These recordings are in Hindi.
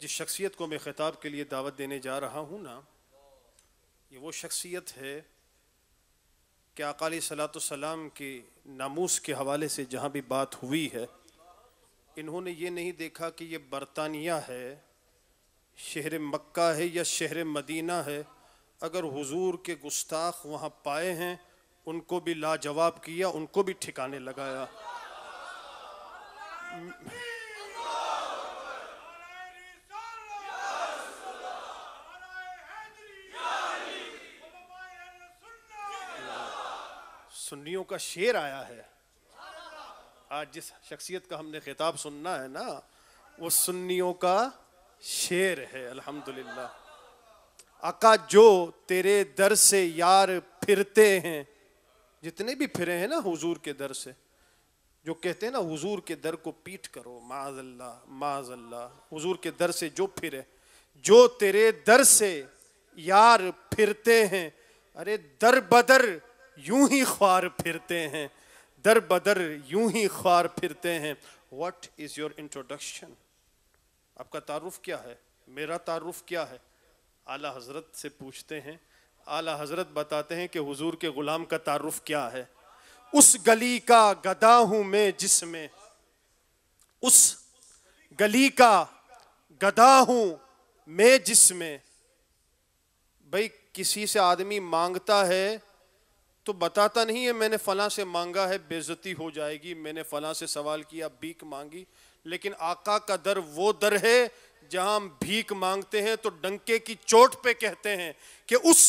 जिस शख्सियत को मैं ख़िताब के लिए दावत देने जा रहा हूँ ना, ये वो शख्सियत है कि आका अलैहिस्सलातु वस्सलाम के नामूस के हवाले से जहाँ भी बात हुई है, इन्होंने ये नहीं देखा कि ये बरतानिया है, शहर मक्का है या शहर मदीना है। अगर हुजूर के गुस्ताख वहाँ पाए हैं, उनको भी लाजवाब किया, उनको भी ठिकाने लगाया। सुन्नियों का शेर आया है। आज जिस शख्सियत का हमने खिताब सुनना है ना, वो सुन्नियों का शेर है। अल्हम्दुलिल्लाह। आका जो तेरे दर से यार फिरते हैं, जितने भी फिरे हैं ना हुजूर के दर से, जो कहते हैं ना हुजूर के दर को पीट करो, माज़अल्लाह माज़अल्लाह, हुजूर के दर से जो फिरे, जो तेरे दर से यार फिरते हैं, अरे दर बदर यूं ही ख्वार फिरते हैं, दर बदर यूं ही ख्वार फिरते हैं। What is your introduction? आपका तारुफ क्या है? मेरा तारुफ क्या है? आला हजरत से पूछते हैं। आला हजरत बताते हैं कि हुजूर के गुलाम का तारुफ क्या है। उस गली का गदा हूं मैं जिसमें, उस गली का गदा हूं मैं जिसमें। भाई किसी से आदमी मांगता है तो बताता नहीं है मैंने फलां से मांगा है, बेइज्जती हो जाएगी, मैंने फलां से सवाल किया, भीख मांगी। लेकिन आका का दर वो दर है जहां हम भीख मांगते हैं तो डंके की चोट पे कहते हैं कि उस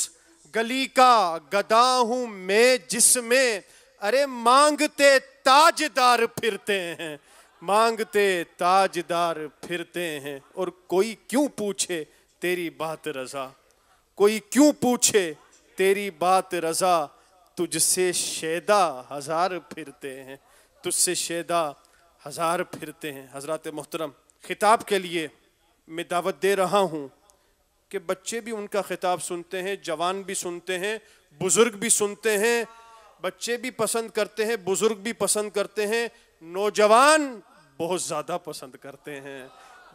गली का गदा हूं मैं जिसमें, अरे मांगते ताजदार फिरते हैं, मांगते ताजदार फिरते हैं। और कोई क्यों पूछे तेरी बात रजा, कोई क्यों पूछे तेरी बात रजा, तुझसे शैदा हजार फिरते हैं, तुझसे शैदा हजार फिरते हैं। हजरत मोहतरम, खिताब के लिए मैं दावत दे रहा हूँ कि बच्चे भी उनका खिताब सुनते हैं, जवान भी सुनते हैं, बुजुर्ग भी सुनते हैं। बच्चे भी पसंद करते हैं, बुजुर्ग भी पसंद करते हैं, नौजवान बहुत ज़्यादा पसंद करते हैं।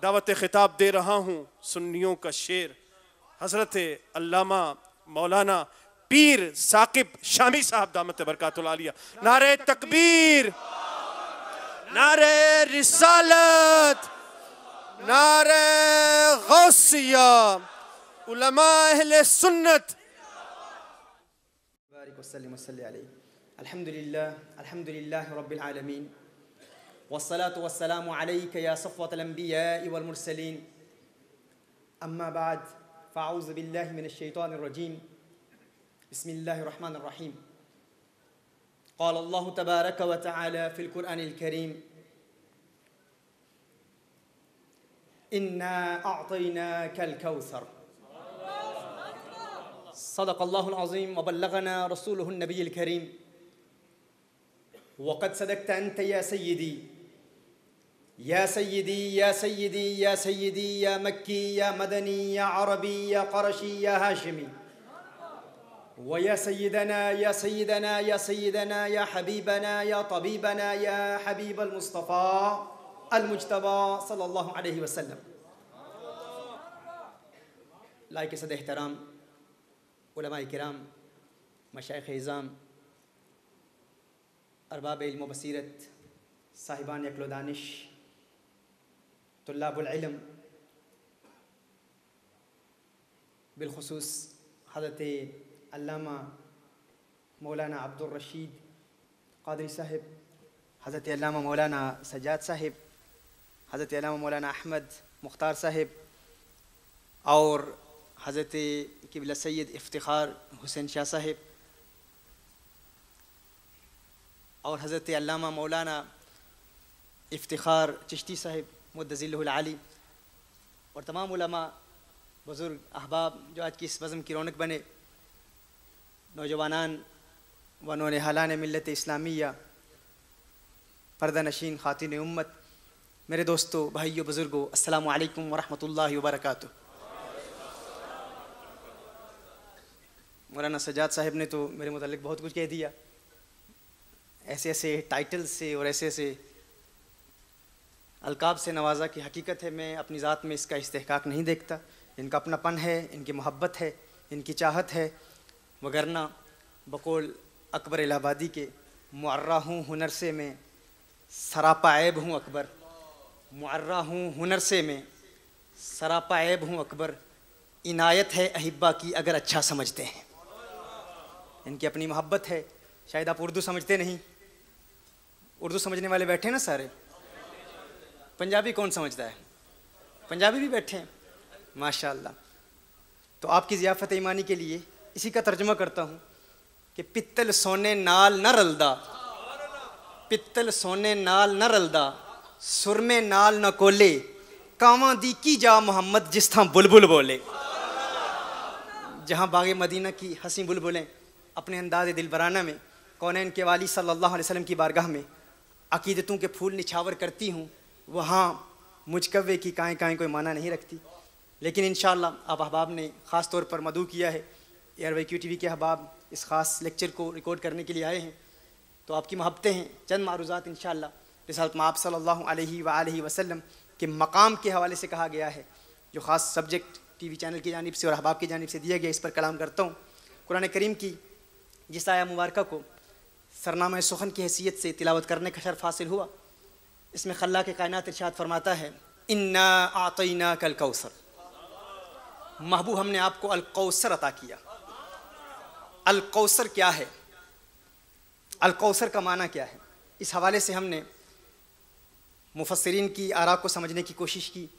दावत खिताब दे रहा हूँ सुन्नियों का शेर, हजरत अल्लामा मौलाना पीर साकिब शामी साहब दामत बरकातुल आलिया। नारे तकबीर, नारे रिसालत, नारे गौसिया, उलमा अहले सुन्नत। अल्हम्दुलिल्लाह, अल्हम्दुलिल्लाह रब्बिल आलमीन, वस्सलातु वस्सलामु अलैका या सफ़वतल अंबिया वल मुरसलीन, अम्मा बाद, फ़अऊज़ु बिल्लाहि मिनश शैतानिर रजीम, बिस्मिल्लाहिर रहमानिर रहीम। क़ाल अल्लाहु तबारक व तआला फ़िल क़ुरआनिल करीम, इन्ना अअतैनाकल कौसर। सदक़ल्लाहुल अज़ीम व बल्लगना रसूलुहुन नबिय्युल करीम। वक़द सदक़्ता अंत या सय्यदी, या सय्यदी या सय्यदी या सय्यदी, या मक्की या मदनी या अरबी या क़रशी या हाशिमी, व या सय्यदना या सय्यदना या सय्यदना या हबीबना या तबीबना या हबीबल मुस्तफ़ा अल मुज्तबा सल्लल्लाहु अलैहि वसल्लम। लायक सद एहतराम उलमा किराम, मशाइख़ इज़ाम, अरबाब इल्म व बसीरत, साहिबान अक़्ल व दानिश, तुल्लाबुल इल्म, बिलख़ुसूस हज़रत अल्लामा मौलाना अब्दुल रशीद क़ादरी साहिब, हज़रत अल्लामा मौलाना सज्जाद साहिब, हज़रत अल्लामा मौलाना अहमद मुख्तार साहिब, और हज़रत क़िबला सैयद इफ्तिखार हुसैन शाह साहिब, और हज़रत अल्लामा मौलाना इफ्तिखार चिश्ती साहिब मुद्दज़िल्लुहुल आली, और तमाम उलमा बुज़ुर्ग अहबाब जो आज की इस बज़म की रौनक बने, नौजवानान व नौनिहालान मिल्लत इस्लामिया, पर्दा नशीन ख़ातिन उम्मत, मेरे दोस्तों, भाइयों, बुज़ुर्गों, अस्सलामु अलैकुम व रहमतुल्लाहि व बरकातुहू। मौलाना सज्जाद साहिब ने तो मेरे मुताल्लिक़ बहुत कुछ कह दिया। ऐसे ऐसे टाइटल से और ऐसे ऐसे अलकाब से नवाजा की हकीकत है, मैं अपनी ज़ात में इसका इस्तेहकाक नहीं देखता। इनका अपनापन है, इनकी मोहब्बत है, इनकी चाहत है, वगरना बकौल अकबर इलाहाबादी के मुअर्रा हूँ हुनर से मैं सरापा ऐब हूँ अकबर, मुअर्रा हूँ हुनर से मैं सरापा ऐब हूँ अकबर, इनायत है अहिब्बा की अगर अच्छा समझते हैं। इनकी अपनी मोहब्बत है। शायद आप उर्दू समझते नहीं, उर्दू समझने वाले बैठे ना सारे। पंजाबी कौन समझता है? पंजाबी भी बैठे हैं, माशाअल्लाह। तो आपकी ज़ियाफ़त ईमानी के लिए इसी का तर्जुमा करता हूँ कि पित्तल सोने नाल न रलदा, पित्तल सोने नाल न रलदा, सुरमे नाल न कोले, कावां दी की जा मोहम्मद जिस थां बुलबुल बोले। जहाँ बागे मदीना की हंसी बुलबुलें अपने अंदाज़ दिलबराना में कौनैन के वाली सल्लल्लाहु अलैहि वसल्लम की बारगाह में अकीदतों के फूल निछावर करती हूँ, वहाँ मुझ कव्वे की काएँ काएँ कोई माना नहीं रखती। लेकिन इंशाअल्लाह आप अहबाब ने ख़ास तौर पर मदऊ किया है, ARYQ TV के अहबाब इस ख़ास लेक्चर को रिकॉर्ड करने के लिए आए हैं, तो आपकी मोहब्बतें हैं। चंद मारूज़ात इंशाअल्लाह रिसालत में आप सल्लल्लाहु अलैहि वसल्लम के मकाम के हवाले से कहा गया है, जो ख़ास सब्जेक्ट TV चैनल की जानिब से और अहबाब की जानिब से दिया गया, इस पर कलाम करता हूँ। कुरान करीम की जिस आया मुबारका को सरनामा सुखन की हैसियत से तिलावत करने का शर्फ हासिल हुआ, इसमें खल्ला के कायनात इरशाद फरमाता है, इन्ना आतैना कल कौसर, महबूब हमने आपको अल कौसर अता किया। अल कौसर क्या है? अल कौसर का माना क्या है? इस हवाले से हमने मुफस्सिरीन की आरा को समझने की कोशिश की,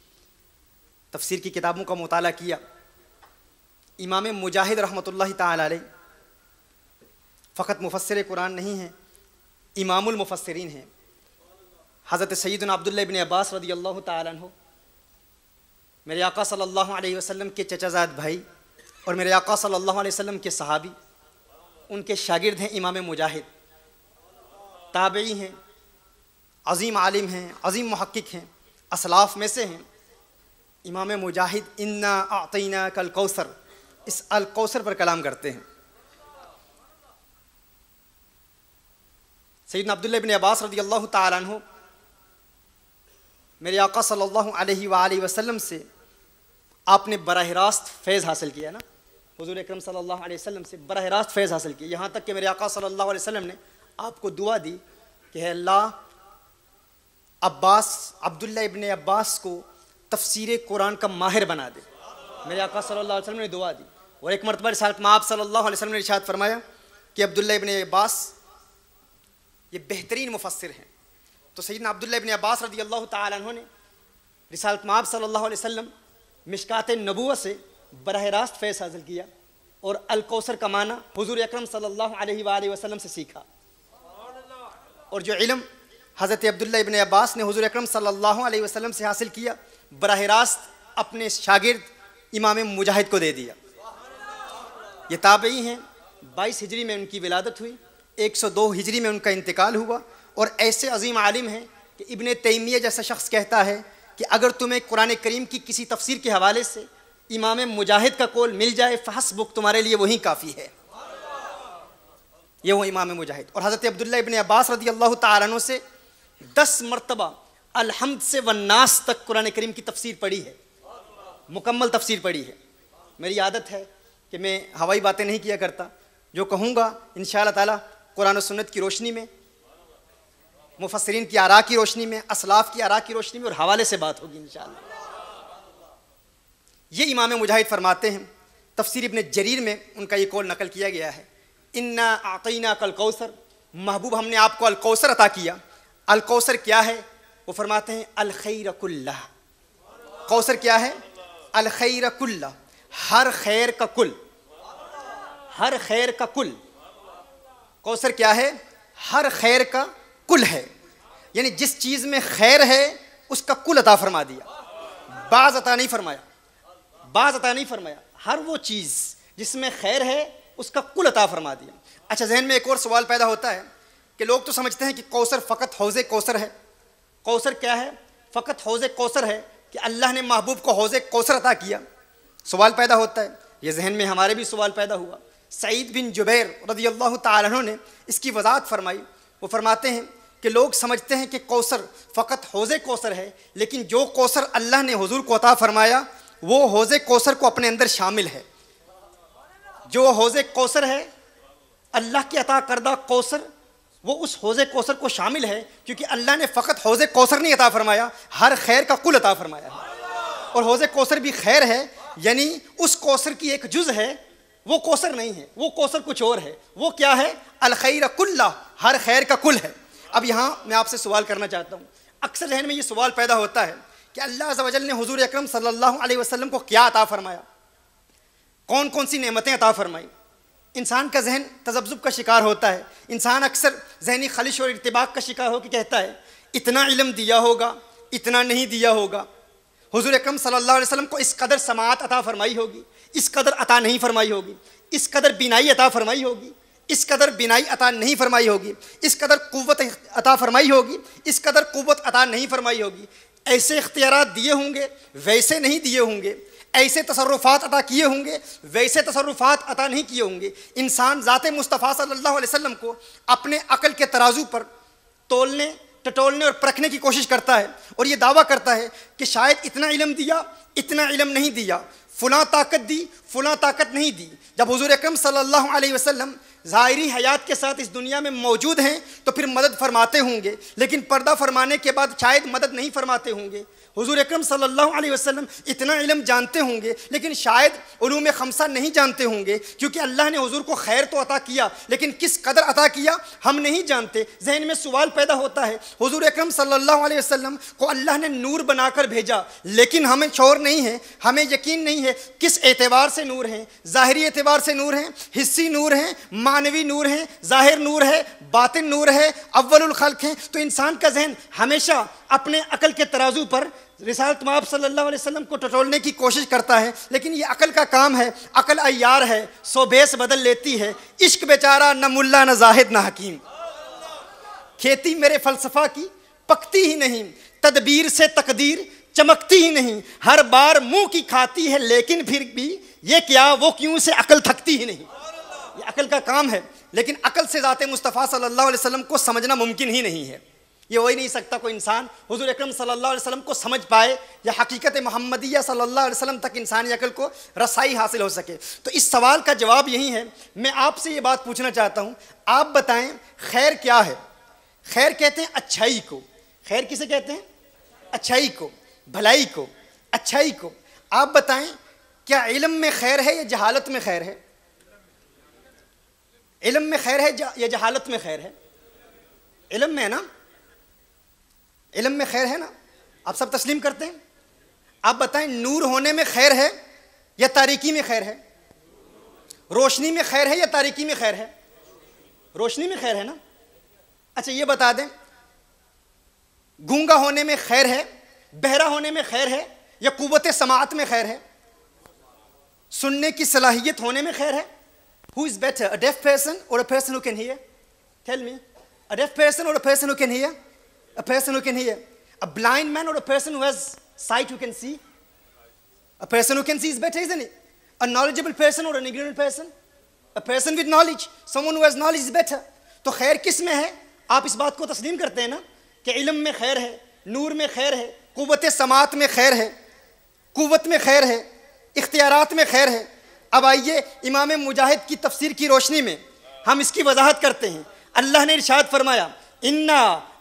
तफसीर की किताबों का मुताला किया। इमाम मुजाहिद रहमतुल्लाहि ताला अलैह फ़कत मुफस्सिर कुरान नहीं हैं, इमामुल मुफस्सिरीन हैं। हज़रत सैयदना अब्दुल्लाह इब्न अब्बास रज़ियल्लाहु ताला अन्हु मेरे आका सल्लल्लाहु अलैहि वसल्लम के चचाज़ाद भाई और मेरे आका सल्लल्लाहु अलैहि वसल्लम के सहाबी, उनके शागिर्द हैं इमाम मुजाहिद, ताबई हैं, अज़ीम आलिम हैं, अज़ीम मुहक्किक हैं, असलाफ़ में से हैं। इमाम मुजाहिद इन्ना आतैना कल कौसर, इस अल कौसर पर कलाम करते हैं। सैयदना अब्दुल्लाह इब्न अब्बास रज़ियल्लाहु ताला अन्हु मेरे आका सल्लल्लाहु अलैहि वसल्लम से आपने बराह रास्त फैज़ हासिल किया ना, हुज़ूर अकरम सल्लल्लाहु अलैहि वसल्लम से बराह रास्त फैज़ हासिल किया। यहाँ तक कि मेरे आका सल्लल्लाहु अलैहि वसल्लम ने आपको दुआ दी कि है अल्लाह अब्दुल्लाह इब्न अब्बास को तफसीर कुरान का माहिर बना दे। मेरे आका सल्लल्लाहु अलैहि वसल्लम ने दुआ दी। और एक मरतबा रिसालत में आप सल्लल्लाहु अलैहि वसल्लम ने इरशाद फरमाया कि अब्दुल्लाह इब्न अब्बास ये बेहतरीन मुफस्सिर हैं। तो सैयदना अब्दुल्लाह इब्न अब्बास रज़ियल्लाहु ताला अन्हु ने रिसालत में आप सल्लल्लाहु अलैहि वसल्लम मिशकात नबुव्वत से बराह रास्त फैज़ हासिल किया और अल कौसर का माना हुज़ूर अकरम सल्लल्लाहु अलैहि वसल्लम से सीखा। और जो इल्म हज़रत अब्दुल्लाह इब्न अब्बास ने हुज़ूर अकरम सल्लल्लाहु अलैहि वसल्लम से हासिल किया, बराह रास्त अपने शागिर्द इमाम मुजाहिद को दे दिया। ये ताबई हैं, 22 हिजरी में उनकी विलादत हुई, 102 हिजरी में उनका इंतकाल हुआ। और ऐसे अजीम आलिम हैं कि इब्न तैमिया जैसा शख्स कहता है कि अगर तुम्हें कुरान करीम की किसी तफसीर के हवाले से इमाम मुजाहिद का कौल मिल जाए फहस्बुक, तुम्हारे लिए वही काफ़ी है। ये वो इमाम मुजाहिद। और हज़रत अब्दुल्लाह इब्न अब्बास रज़ियल्लाहु ताला अन्हु से 10 मरतबा अलहम्द से वन्नास तक कुरान करीम की तफसीर पढ़ी है, मुकम्मल तफसीर पढ़ी है। मेरी आदत है कि मैं हवाई बातें नहीं किया करता, जो कहूँगा इंशाअल्लाह ताला कुरान और सुन्नत की रोशनी में, मुफस्सिरीन की आरा की रोशनी में, असलाफ़ की आरा की रोशनी में और हवाले से बात होगी इंशाअल्लाह। ये इमाम मुजाहिद फरमाते हैं, तफसीर इब्न जरीर में उनका ये कौल नकल किया गया है, इन्ना आतैना कल कौसर, महबूब हमने आपको अल कौसर अता किया। अल कौसर क्या है? वो फरमाते हैं अल खैर कुल्ला। कौसर क्या है? अल खैर कुल्ला, हर खैर का कुल, हर खैर का कुल। कौसर क्या है? हर खैर का कुल है, यानी जिस चीज़ में खैर है उसका कुल अता फरमा दिया, बाज़ अता नहीं फरमाया, बाज़ अता नहीं फरमाया। हर वो चीज़ जिसमें खैर है उसका कुल अता फरमा दिया। अच्छा, जहन में एक और सवाल पैदा होता है कि लोग तो समझते हैं कि कौसर फ़कत हौज़े कौसर है। कौसर क्या है? फ़कत हौज़े कौसर है कि अल्लाह ने महबूब को हौज़े कौसर अता किया। सवाल पैदा होता है, ये जहन में हमारे भी सवाल पैदा हुआ। सईद बिन जुबैर रज़ियल्लाहु ताला अन्हु ने इसकी वज़ाहत फरमाई। वो फरमाते हैं कि लोग समझते हैं कि कौसर फ़कत हौज़े कौसर है, लेकिन जो कौसर अल्लाह ने हुजूर को अता फरमाया वो हौज़े कौसर को अपने अंदर शामिल है। जो हौज़े कौसर है, अल्लाह की अता करदा कौसर, वो उस हौज़े कौसर को शामिल है, क्योंकि अल्लाह ने फ़कत हौज़े कौसर नहीं अता फरमाया, हर खैर का कुल अता फरमाया है। और हौज़े कौसर भी खैर है, यानी उस कौसर की एक जुज़ है, वो कौसर नहीं है, वो कौसर कुछ और है। वो क्या है? अल खैर कुल्ला, हर खैर का कुल है। अब यहाँ मैं आपसे सवाल करना चाहता हूँ, अक्सर जहन में ये सवाल पैदा होता है कि अल्लाह अज़्ज़ व जल ने हुज़ूर अकरम सल्लल्लाहु अलैहि वसल्लम को क्या अता फरमाया, कौन कौन सी नेमतें अता फरमाई। इंसान का जहन तज़ब्ज़ुब का शिकार होता है। इंसान अक्सर जहनी खलिश और इर्तिबाक का शिकार होकर कहता है इतना इल्म दिया होगा, इतना नहीं दिया होगा। हुज़ूर अकरम सल्लल्लाहु अलैहि वसल्लम को इस कदर समाअत अता फरमाई होगी, इस कदर अता नहीं फरमाई होगी, इस कदर बिनाई अता फरमाई होगी, इस कदर बिनाई अता नहीं फरमाई होगी, इस कदर कुव्वत अता फरमाई होगी, इस कदर कुव्वत अता नहीं फरमाई होगी। ऐसे इख्तियारात दिए होंगे, वैसे नहीं दिए होंगे, ऐसे तसर्रुफ़ात अता किए होंगे, वैसे तसर्रुफ़ात अता नहीं किए होंगे। इंसान ज़ाते मुस्तफ़ा सल्लल्लाहु अलैहि वसल्लम को अपने अक़ल के तराजू पर तोलने, टटोलने और परखने की कोशिश करता है और ये दावा करता है कि शायद इतना इल्म दिया, इतना इल्म नहीं दिया, फ़ुलां ताकत दी, फ़ुलां ताकत नहीं दी। जब हुज़ूर अकरम सल्लल्लाहु अलैहि वसल्लम ज़ाहिरी हयात के साथ इस दुनिया में मौजूद हैं तो फिर मदद फरमाते होंगे, लेकिन पर्दा फरमाने के बाद शायद मदद नहीं फरमाते होंगे। हुज़ूर अकरम सल्लल्लाहु अलैहि वसल्लम इतना इल्म जानते होंगे, लेकिन शायद उलूम खमसा नहीं जानते होंगे, क्योंकि अल्लाह ने हुज़ूर को खैर तो अता किया, लेकिन किस कदर अता किया हम नहीं जानते। जहन में सवाल पैदा होता है, हुज़ूर अकरम सल्लल्लाहु अलैहि वसल्लम को अल्लाह ने नूर बनाकर भेजा, लेकिन हमें शौर नहीं है, हमें यकीन नहीं है किस एतबार से नूर हैं। ज़ाहिरी एतबार से नूर हैं, हिस्सी नूर हैं, मानवी नूर हैं, ज़ाहिर नूर है, बातिन नूर है, अव्वलुल खल्क़ हैं। तो इंसान का जहन हमेशा अपने अकल के तराजू पर रिसालत माब सल्लल्लाहु अलैहि वसल्लम को टटोलने की कोशिश करता है, लेकिन ये अकल का काम है, अकल अय्यार है, सो बेस बदल लेती है। इश्क बेचारा न मुल्ला न जाहिद न हकीम, खेती मेरे फ़लसफ़ा की पकती ही नहीं, तदबीर से तकदीर चमकती ही नहीं, हर बार मुंह की खाती है, लेकिन फिर भी ये क्या वो क्यों से अकल थकती ही नहीं। ये अकल का काम है, लेकिन अकल से ज़ाते मुस्तफ़ा सल्लल्लाहु अलैहि वसल्लम को समझना मुमकिन ही नहीं है। ये हो ही नहीं सकता कोई इंसान हुज़ूर अकरम सल्लल्लाहु अलैहि वसल्लम को समझ पाए या हकीकत मोहम्मदिया सल्लल्लाहु अलैहि वसल्लम तक इंसानी अकल को रसाई हासिल हो सके। तो इस सवाल का जवाब यही है। मैं आपसे ये बात पूछना चाहता हूँ, आप बताएं खैर क्या है? खैर कहते हैं अच्छाई को। खैर किसे कहते हैं? अच्छाई को, भलाई को, अच्छाई को। आप बताएं क्या इल्म में खैर है या जहालत में खैर है? इल्म में खैर है या जहालत में खैर है? इल्म में है ना, इल्म में खैर है ना, आप सब तस्लीम करते हैं। आप बताएं नूर होने में खैर है या तारीकी में खैर है? रोशनी में खैर है या तारीकी में खैर है? रोशनी में खैर है ना। अच्छा ये बता दें, गूंगा होने में खैर है, बहरा होने में खैर है या कुव्वत समाअत में खैर है? सुनने की सलाहियत होने में खैर है? Who is better, a deaf person or a person who can hear? Tell me, a deaf person or a person who can hear? A person who can hear. A blind man or a person who has sight who can see? A person who can see is better, isn't it? A knowledgeable person or an ignorant person? A person with knowledge, someone who has knowledge is better. तो खैर किस में है? आप इस बात को तस्लीम करते हैं ना कि इल्म में खैर है, नूर में खैर है, कुव्वत समाअत में खैर है, कुव्वत में खैर है, इख्तियारात में खैर है। अब आइए इमाम मुजाहिद की तफसीर की रोशनी में हम इसकी वजाहत करते हैं। अल्लाह ने इरशाद फरमाया, इन्ना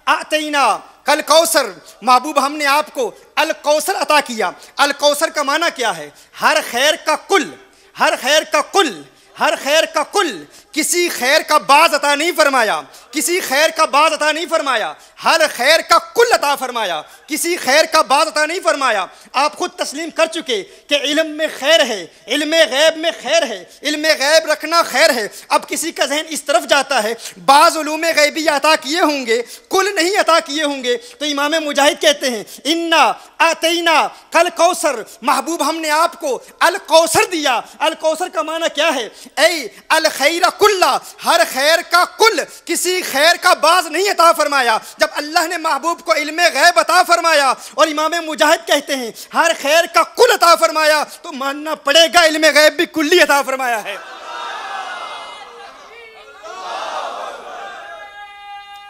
आतैना कल कौसर, महबूब हमने आपको अल कौसर अता किया। अल कौसर का माना क्या है? हर खैर का कुल, हर खैर का कुल, हर खैर का कुल। किसी खैर का बाज अता नहीं फरमाया, किसी खैर का बाज अता नहीं फरमाया, हर खैर का कुल अता फरमाया, किसी खैर का बाज अता नहीं फरमाया। आप खुद तस्लीम कर चुके कि इल्म में खैर है, इल्म गैब में खैर है, इल्म गैब रखना खैर है। अब किसी का जहन इस तरफ जाता है, बाज उलूम गैबी अता किए होंगे, कुल नहीं अता किए होंगे। तो इमाम मुजाहिद कहते हैं, इन्ना आतैना कल कौसर, महबूब हमने आपको अल कौसर दिया। अल कौसर का माना क्या है? ऐ अल खैर कुल्ला, हर खैर का कुल, किसी खैर का बाज नहीं अता फरमाया। जब अल्लाह ने महबूब को इल्म गैब अता फरमाया और इमाम मुजाहिद कहते हैं हर खैर का कुल अता फरमाया, तो मानना पड़ेगा इल्म गैब भी कुल्ली अता फरमाया है।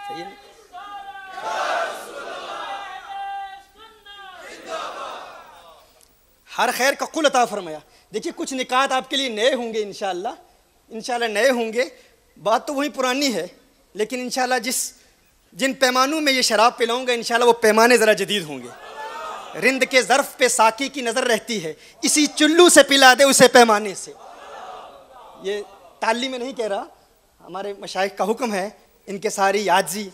सही है? हर खैर का कुल अता फरमाया। देखिए कुछ निकात आपके लिए नए होंगे इंशाल्लाह नए होंगे, बात तो वही पुरानी है, लेकिन इंशाल्लाह जिन पैमानों में ये शराब पिलाऊंगा इंशाल्लाह वो पैमाने ज़रा जदीद होंगे। रिंद के ज़र्फ़ पे साकी की नज़र रहती है, इसी चुल्लू से पिला दे उसे पैमाने से। ये ताली में नहीं कह रहा, हमारे मशाइख का हुक्म है, इनके सारी याजी,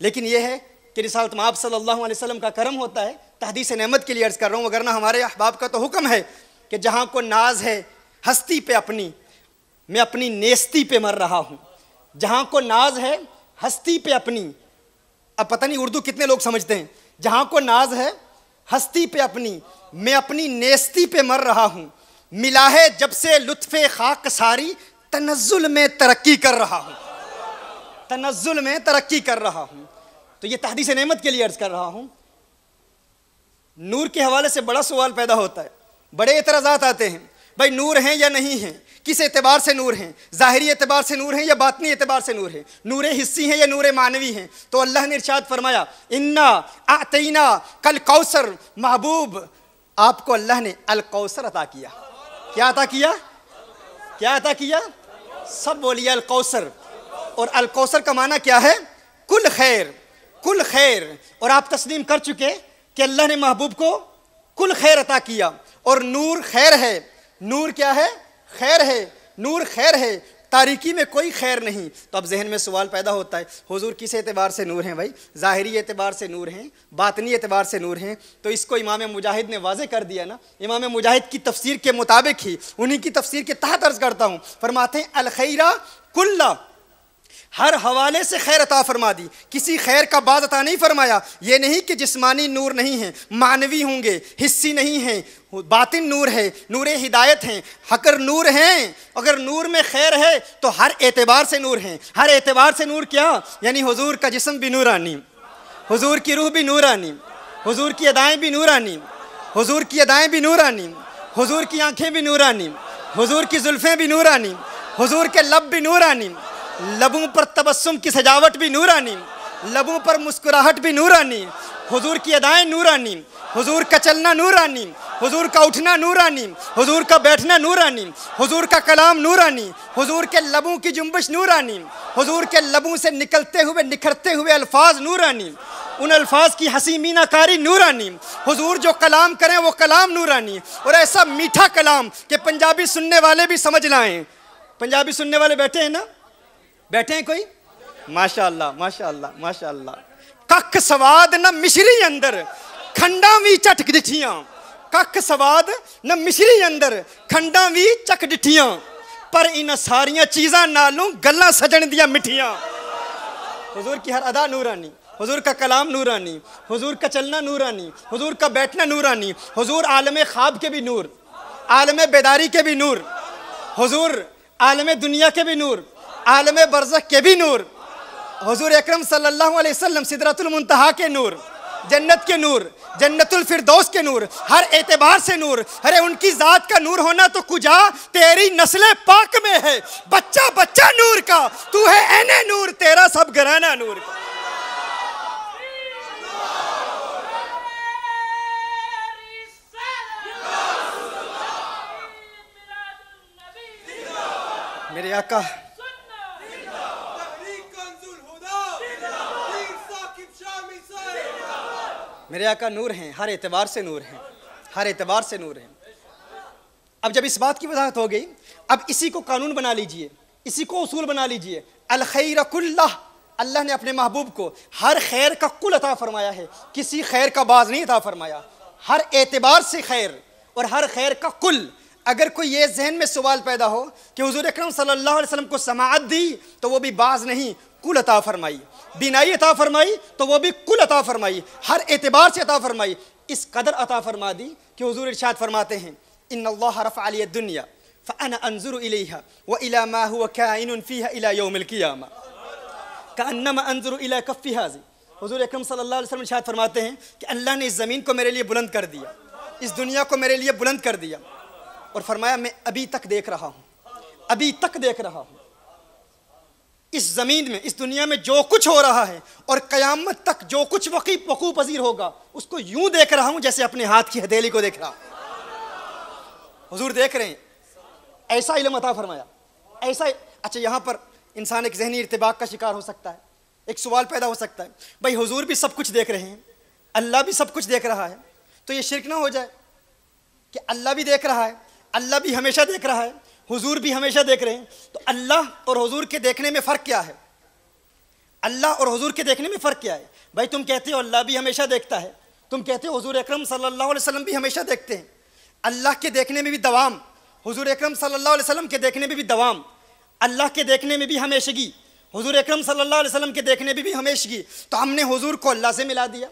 लेकिन ये है कि रिसालत माब सल्लल्लाहु अलैहि वसल्लम का करम होता है। तहदीस नेमत के लिए अर्ज़ कर रहा हूँ, वगरना हमारे अहबाब का तो हुक्म है कि जहाँ को नाज है हस्ती पे अपनी, मैं अपनी नेस्ती पे मर रहा हूँ। जहाँ को नाज है हस्ती पे अपनी, अब पता नहीं उर्दू कितने लोग समझते हैं। जहाँ को नाज है हस्ती पे अपनी, मैं अपनी नेस्ती पे मर रहा हूँ। मिला है जब से लुत्फ़े खाक सारी, तनज़्ज़ुल में तरक्की कर रहा हूँ, तनज़्ज़ुल में तरक्की कर रहा हूँ। तो ये तहदीस नेमत के लिए अर्ज़ कर रहा हूँ। नूर के हवाले से बड़ा सवाल पैदा होता है, बड़े एतराज़ात आते हैं, भाई नूर हैं या नहीं हैं, किस एतबार से नूर हैं, ज़ाहिरी एतबार से नूर हैं या बातनी एतबार से नूर हैं, नूरे हिस्सी हैं या नूरे मानवी हैं। तो अल्लाह ने इरशाद फरमाया, इन्ना आतैना कल कौसर, महबूब आपको अल्लाह ने अल कौसर अता किया। क्या अता किया? क्या अता किया? सब बोलिए अल कौसर। और अल कौसर का माना क्या है? कुल खैर, कुल खैर। और आप तस्लीम कर चुके कि अल्लाह ने महबूब को कुल खैर अता किया। और नूर खैर है, नूर क्या है? खैर है, नूर खैर है, तारीकी में कोई खैर नहीं। तो अब जहन में सवाल पैदा होता है, हुजूर किस एतबार से नूर हैं भाई? ज़ाहिरी एतबार से नूर हैं, बातनी एतबार से नूर हैं। तो इसको इमाम मुजाहिद ने वाज़े कर दिया ना। इमाम मुजाहिद की तफसीर के मुताबिक ही, उन्हीं की तफसीर के तहत अर्ज़ करता हूँ, फरमाते हैं अल खैरा कुल्ला, हर हवाले से खैर अता फरमा दी, किसी खैर का बात अता नहीं फरमाया। ये नहीं कि जिस्मानी नूर नहीं है, मानवी होंगे, हिस्सी नहीं है, बातिन नूर है, नूरे हिदायत हैं, हकर नूर हैं। अगर नूर में खैर है तो हर एतबार से नूर हैं। हर एतबार से नूर क्या? यानी हुजूर का जिस्म भी नूरानी, हुजूर की रूह भी नूरानी, हुजूर की अदाएँ भी नूरानी, हुजूर की अदाएँ भी नूरानी, हुजूर की आँखें भी नूरानी, हुजूर की जुल्फ़ें भी नूरानी, हुजूर के लब भी नूरानी, लबों पर तबस्सुम की सजावट भी नूरानी, लबों पर मुस्कुराहट भी नूरानी, हुजूर की अदाएँ नूरानी, हुजूर का चलना नूरानी, हुजूर का उठना नूरानी, हुजूर का बैठना नूरानी, हुजूर का कलाम नूरानी, हुजूर के लबों की जुम्बिश नूरानी, हुजूर के लबों से निकलते हुए निखरते हुए अल्फाज नूरानी, उन अल्फाज की हंसी मीनाकारी नूरानी, हुजूर जो कलाम करें वो कलाम नूरानी। और ऐसा मीठा कलाम कि पंजाबी सुनने वाले भी समझ लाएं। पंजाबी सुनने वाले बैठे हैं ना? बैठे हैं कोई? माशाअल्लाह माशाअल्लाह माशाअल्लाह। कख सवाद न मिश्री अंदर, खंडा भी चटक डिठियां। कख सवाद न मिश्री अंदर, खंडा भी चक डिठियां। पर इन सारियां चीज़ां नालों गल्लां सजन दियां मिठियां। हुजूर की हर अदा नूरानी, हुजूर का कलाम नूरानी, हुजूर का चलना नूरानी, हुजूर का बैठना नूरानी, हुजूर आलम ख्वाब के भी नूर, आलम बेदारी के भी नूर, हुजूर आलम दुनिया के भी नूर, आलम बरज़ख के भी नूर, हुजूर अकरम सल्लल्लाहु अलैहि वसल्लम सिदरतुल मुंतहा के नूर, जन्नत के नूर, जन्नतुल फिरदौस के नूर, हर एतबार से नूर। अरे उनकी ज़ात का नूर होना तो कुजा तेरी नस्ल पाक में है। बच्चा बच्चा नूर का, तू है ऐने नूर, तेरा सब घराना नूर का। मेरे आका मेरे आका नूर हैं, हर एतबार से नूर हैं, हर एतबार से नूर हैं। अब जब इस बात की वजाहत हो गई, अब इसी को कानून बना लीजिए, इसी को उसूल बना लीजिए। अल खैर कुल्लाह, अल्लाह ने अपने महबूब को हर खैर का कुल अता फरमाया है, किसी खैर का बाज नहीं अता फरमाया। हर एतबार से खैर और हर खैर का कुल। अगर कोई ये जहन में सवाल पैदा हो कि हुजूर अकरम सल्लल्लाहु अलैहि वसल्लम को समाअत दी तो वो भी बाज नहीं, कुल अता फरमाई, बिनाई अता फरमाई तो वो भी कुल अता फरमाई, हर एतबार से अता फरमाई। इस कदर अता फरमा दी कि हुजूर इरशाद फरमाते हैं, इन्नल्लाह रफ़अ अलिय दुनिया फ़अना अंज़ुरु इलैहा व इला मा हुवा काइनुन फ़ीहा इला यौमिल क़ियामा कअन्नमा अंज़ुरु इला कफ़्फ़ि हाज़ी। हुजूर अकरम सल्लल्लाहु अलैहि वसल्लम इरशाद फरमाते हैं कि अल्लाह ने इस ज़मीन को मेरे लिए बुलंद कर दिया, इस दुनिया को मेरे लिए बुलंद कर दिया, और फरमाया मैं अभी तक देख रहा हूँ, अभी तक देख रहा हूँ इस ज़मीन में, इस दुनिया में जो कुछ हो रहा है, और क़यामत तक जो कुछ वक़ू पज़ीर होगा उसको यूँ देख रहा हूँ जैसे अपने हाथ की हथेली को देख रहा हूँ। हुजूर देख रहे हैं, ऐसा इल्म अता फरमाया, ऐसा। अच्छा, यहाँ पर इंसान एक जहनी इर्तिबाक का शिकार हो सकता है, एक सवाल पैदा हो सकता है, भाई हुजूर भी सब कुछ देख रहे हैं, अल्लाह भी सब कुछ देख रहा है, तो ये शिर्क ना हो जाए कि अल्लाह भी देख रहा है, अल्लाह भी हमेशा देख रहा है, हुजूर भी हमेशा देख रहे हैं, तो अल्लाह और हुजूर के देखने में फ़र्क क्या है? अल्लाह और हुजूर के देखने में फ़र्क क्या है? भाई तुम कहते हो अल्लाह भी हमेशा देखता है, तुम कहते हो हुजूर अकरम सल्लल्लाहु अलैहि वसल्लम भी हमेशा देखते हैं, अल्लाह के देखने में भी दवाम, हुजूर अकरम सल्लल्लाहु अलैहि वसल्लम के देखने में भी दवाम, अल्लाह के देखने में भी हमेशगी, हुजूर अकरम सल्लल्लाहु अलैहि वसल्लम के देखने में भी हमेशगी, तो हमने हुजूर को अल्लाह से मिला दिया।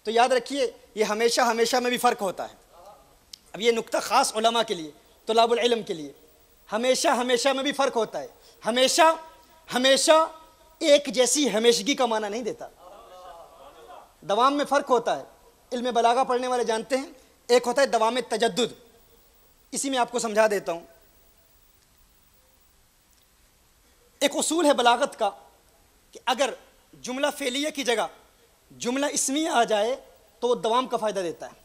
तो याद रखिए, ये हमेशा हमेशा में भी फ़र्क होता है। अब ये नुक्ता ख़ास उलमा के लिए, तुलाबुल इल्म के लिए, हमेशा हमेशा में भी फ़र्क होता है। हमेशा हमेशा एक जैसी हमेशगी का माना नहीं देता, दवाम में फ़र्क होता है। इल्म बलागा पढ़ने वाले जानते हैं, एक होता है दवाम तजद्दुद, इसी में आपको समझा देता हूँ। एक उसूल है बलागत का कि अगर जुमला फ़ेलिया की जगह जुमला इस्मिया आ जाए तो वो दवाम का फ़ायदा देता है।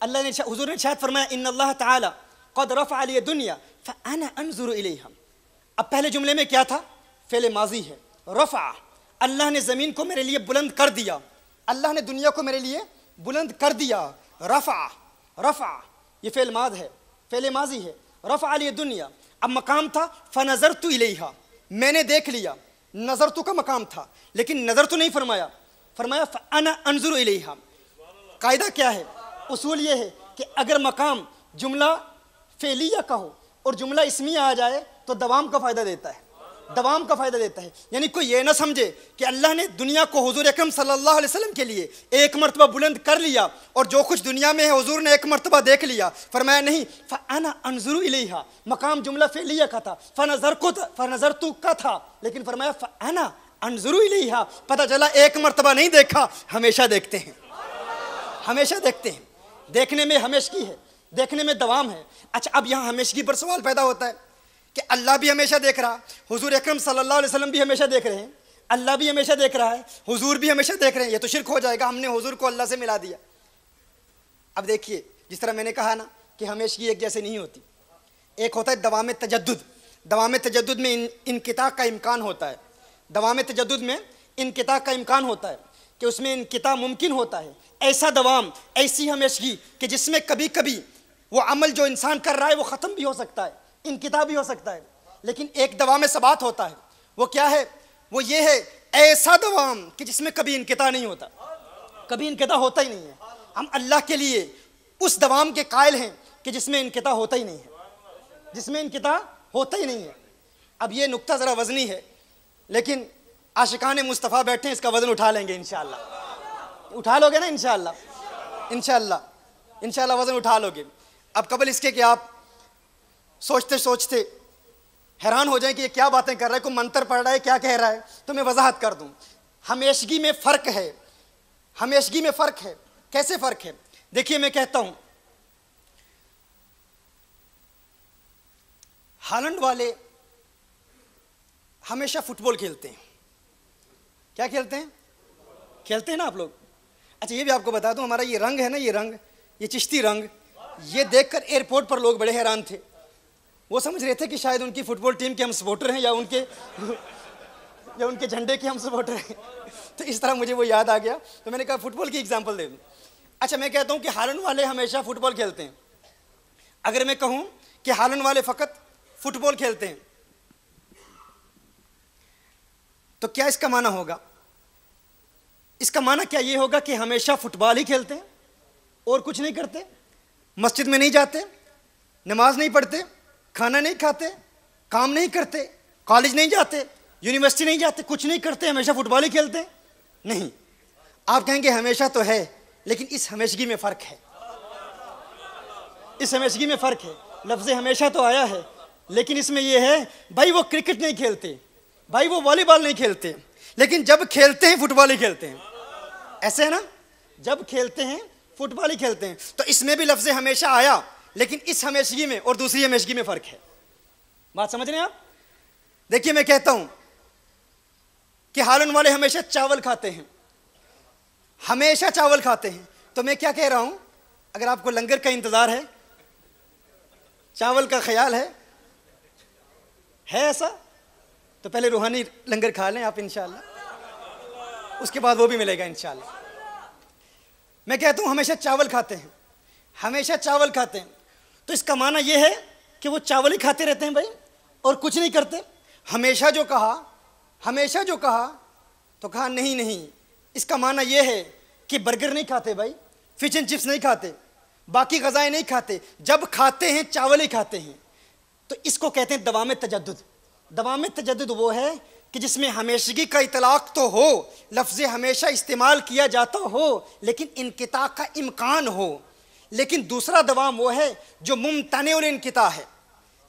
अल्लाह ने, हुजूर ने शायद फरमाया, इन्नल्लाह ताला क़द रफ़अ लिय दुनिया फ़अना अंज़ुरु इलैहा। अब पहले जुमले में क्या था? फ़ेल माजी है, रफ़अ, अल्लाह ने ज़मीन को मेरे लिए बुलंद कर दिया, अल्लाह ने दुनिया को मेरे लिए बुलंद कर दिया। रफ़अ, रफ़अ ये फ़ेल माद है, फ़ेल माजी है, रफ़अ लिय दुनिया। अब मकाम था फ़नज़रतु इलैहा, मैंने देख लिया, नज़रतु का मकाम था, लेकिन नज़र तो नहीं फरमाया, फरमाया फ़अना अंज़ुरु इलैहा। कायदा क्या है? उसूल ये है कि अगर मकाम जुमला फ़ेलिया का हो और जुमला इस्मिया आ जाए तो दवाम का फ़ायदा देता है, दवाम का फ़ायदा देता है। यानी कोई ये ना समझे कि अल्लाह ने दुनिया को हुजूर अकरम सल्लल्लाहु अलैहि वसल्लम के लिए एक मरतबा बुलंद कर लिया और जो कुछ दुनिया में है हुजूर ने एक मरतबा देख लिया। फरमाया नहीं, फ़अना अंज़ुरु इलैहा, मकाम जुमला फ़ेलिया का था, फ़नज़रतु का था, लेकिन फरमाया फ़अना अंज़ुरु इलैहा। पता चला एक मरतबा नहीं देखा, हमेशा देखते हैं, हमेशा देखते हैं। देखने में हमेशगी है, देखने में दवाम है। अच्छा, अब यहाँ हमेशगी पर सवाल पैदा होता है कि अल्लाह भी हमेशा देख रहा, हुजूर अकरम सल्लल्लाहु अलैहि वसल्लम भी हमेशा देख रहे हैं, अल्लाह भी हमेशा देख रहा है, हुजूर भी हमेशा देख रहे हैं, ये तो शिर्क हो जाएगा, हमने हुजूर को अल्लाह से मिला दिया। अब देखिए, जिस तरह मैंने कहा ना कि हमेशगी एक जैसे नहीं होती, एक होता है दवाम तजद्दुद, दवाम तजद्दुद में इनकिता का इम्कान होता है, दवाम तजद्दुद में इनकिता का इम्कान होता है कि उसमें इनकिता मुमकिन होता है। ऐसा दवाम, ऐसी हमेशगी कि जिसमें कभी कभी वो अमल जो इंसान कर रहा है वो ख़त्म भी हो सकता है, इनकिता भी हो सकता है, लेकिन एक दवाम सबात होता है। वो क्या है? वो ये है, ऐसा दवाम कि जिसमें कभी इनकिता नहीं होता, कभी इनकिता होता ही नहीं है। हम अल्लाह के लिए उस दवाम के कायल हैं कि जिसमें इनकिता होता ही नहीं है, जिसमें इनकिता होता ही नहीं है। अब ये नुक्ता ज़रा वज़नी है, लेकिन आशिकान मुस्तफ़ा बैठे हैं, इसका वज़न उठा लेंगे इंशाअल्लाह। उठा लोगे ना इंशाअल्लाह? इंशाअल्लाह, इंशाअल्लाह वज़न उठा लोगे। अब कबल इसके कि आप सोचते सोचते हैरान हो जाएं कि ये क्या बातें कर रहा है, कोई मंत्र पढ़ रहा है, क्या कह रहा है, तो मैं वजाहत कर दूं। हमेशगी में फ़र्क है, हमेशगी में फ़र्क है। कैसे फ़र्क है? देखिए, मैं कहता हूं हालैंड वाले हमेशा फुटबॉल खेलते हैं। क्या खेलते हैं? खेलते हैं ना आप लोग। अच्छा, ये भी आपको बता दूं, हमारा ये रंग है ना, ये रंग, ये चिश्ती रंग, ये देखकर एयरपोर्ट पर लोग बड़े हैरान थे। वो समझ रहे थे कि शायद उनकी फुटबॉल टीम के हम सपोर्टर हैं या उनके झंडे के हम सपोर्टर हैं। तो इस तरह मुझे वो याद आ गया, तो मैंने कहा फुटबॉल की एग्जांपल दे दूं। अच्छा, मैं कहता हूं कि हालैंड वाले हमेशा फुटबॉल खेलते हैं। अगर मैं कहूं कि हालैंड वाले फ़कत फुटबॉल खेलते हैं, तो क्या इसका माना होगा? इसका माना क्या ये होगा कि हमेशा फुटबॉल ही खेलते हैं और कुछ नहीं करते, मस्जिद में नहीं जाते, नमाज नहीं पढ़ते, खाना नहीं खाते, काम नहीं करते, कॉलेज नहीं जाते, यूनिवर्सिटी नहीं जाते, कुछ नहीं करते, हमेशा फुटबॉल ही खेलते हैं? नहीं। आप कहेंगे हमेशा तो है, लेकिन इस हमेशगी में फ़र्क है, इस हमेशगी में फ़र्क है। लफ्ज़ हमेशा तो आया है, लेकिन इसमें यह है, भाई वो क्रिकेट नहीं खेलते, भाई वो वॉलीबॉल नहीं खेलते, लेकिन जब खेलते हैं फुटबॉल ही खेलते हैं। ऐसे है ना, जब खेलते हैं फुटबॉल ही खेलते हैं। तो इसमें भी लफ्ज़ हमेशा आया, लेकिन इस हमेशगी में और दूसरी हमेशगी में फ़र्क है। बात समझ रहे हैं आप? देखिए, मैं कहता हूं कि हालैंड वाले हमेशा चावल खाते हैं, हमेशा चावल खाते हैं, तो मैं क्या कह रहा हूं, अगर आपको लंगर का इंतज़ार है चावल का ख्याल है ऐसा? तो पहले रूहानी लंगर खा लें आप इंशाअल्लाह, उसके बाद वो भी मिलेगा इंशाअल्लाह। मैं कहता हूँ हमेशा चावल खाते हैं, हमेशा चावल खाते हैं, तो इसका माना ये है कि वो चावल ही खाते रहते हैं भाई और कुछ नहीं करते। हमेशा जो कहा तो कहा नहीं नहीं, इसका माना ये है कि बर्गर नहीं खाते भाई, फिश एंड चिप्स नहीं खाते, बाकी ग़ज़ाएँ नहीं खाते, जब खाते हैं चावल ही खाते हैं। तो इसको कहते हैं दवाम तजद्दुद। दवाम तजद्दुद वो है कि जिसमें हमेशगी का इतलाक़ तो हो, लफ्ज़ हमेशा इस्तेमाल किया जाता हो, लेकिन इनक़िता का इम्कान हो। लेकिन दूसरा दवाम वो है जो मुमतनिउल इनक़िता है,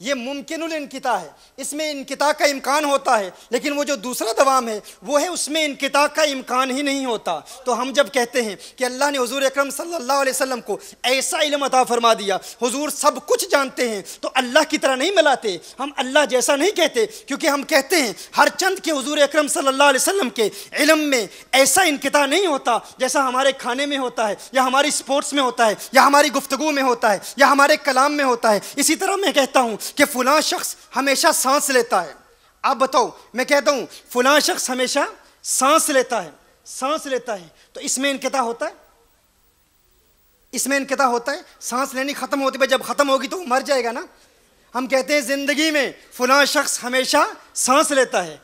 ये मुमकिनुल इनक़िता है, इसमें इनक़िता का इम्कान होता है, लेकिन वो जो दूसरा दवाम है वो है उसमें इनक़िता का इम्कान ही नहीं होता। तो हम जब कहते हैं कि अल्लाह ने हुज़ूर अकरम सल्लल्लाहु अलैहि वसल्लम को ऐसा इल्म अता फरमा दिया, हुज़ूर सब कुछ जानते हैं, तो अल्लाह की तरह नहीं मिलाते, हम अल्लाह जैसा नहीं कहते, क्योंकि हम कहते हैं हर चंद के हुज़ूर अकरम सल्लल्लाहु अलैहि वसल्लम के इल्म में ऐसा इनक़िता नहीं होता जैसा हमारे खाने में होता है, या हमारी स्पोर्ट्स में होता है, या हमारी गुफ्तगू में होता है, या हमारे कलाम में होता है। इसी तरह मैं कहता हूँ कि फलां शख्स हमेशा सांस लेता है। आप बताओ, मैं कहता हूं फलां शख्स हमेशा सांस लेता है, तो इसमें इनक़िता होता है? इसमें इनक़िता होता है? सांस लेनी खत्म होती है, जब खत्म होगी तो वो मर जाएगा ना। हम कहते हैं जिंदगी में फलां शख्स हमेशा सांस लेता है,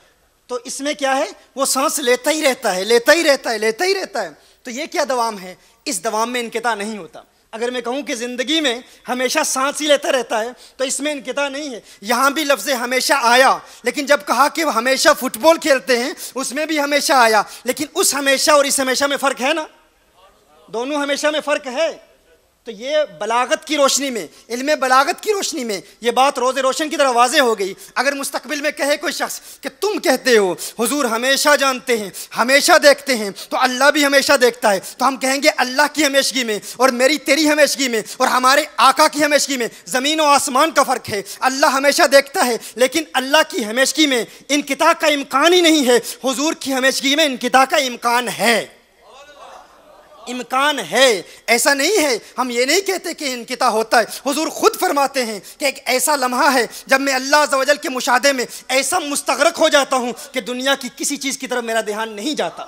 तो इसमें क्या है? वो सांस लेता ही रहता है। तो ये क्या दवाम है? इस दवाम में इनक़िता नहीं होता। अगर मैं कहूँ कि ज़िंदगी में हमेशा सांस ही लेता रहता है, तो इसमें इनक़िता नहीं है। यहाँ भी लफ्ज़ हमेशा आया, लेकिन जब कहा कि हमेशा फुटबॉल खेलते हैं, उसमें भी हमेशा आया, लेकिन उस हमेशा और इस हमेशा में फ़र्क है ना, दोनों हमेशा में फ़र्क है। तो ये बलागत की रोशनी में, इल्म बलागत की रोशनी में ये बात रोज़े रोशन की तरह वाज़े हो गई। अगर मुस्तकबिल में कहे कोई शख्स कि तुम कहते हो हुजूर हमेशा जानते हैं, हमेशा देखते हैं, तो अल्लाह भी हमेशा देखता है, तो हम कहेंगे अल्लाह की हमेशगी में और मेरी तेरी हमेशगी में और हमारे आका की हमेशगी में ज़मीन और आसमान का फ़र्क है। अल्लाह हमेशा देखता है, लेकिन अल्लाह की हमेशगी में इनक़िता का इम्कान ही नहीं है, हुजूर की हमेशगी में इनक़िता का इम्कान है। ऐसा नहीं है, हम ये नहीं कहते कि इनक़िता होता है। हुजूर खुद फरमाते हैं कि एक ऐसा लम्हा है जब मैं अल्लाह अज़्ज़ व जल के मुशाहदे में ऐसा मुस्तग़रक़ हो जाता हूँ कि दुनिया की किसी चीज़ की तरफ मेरा ध्यान नहीं जाता।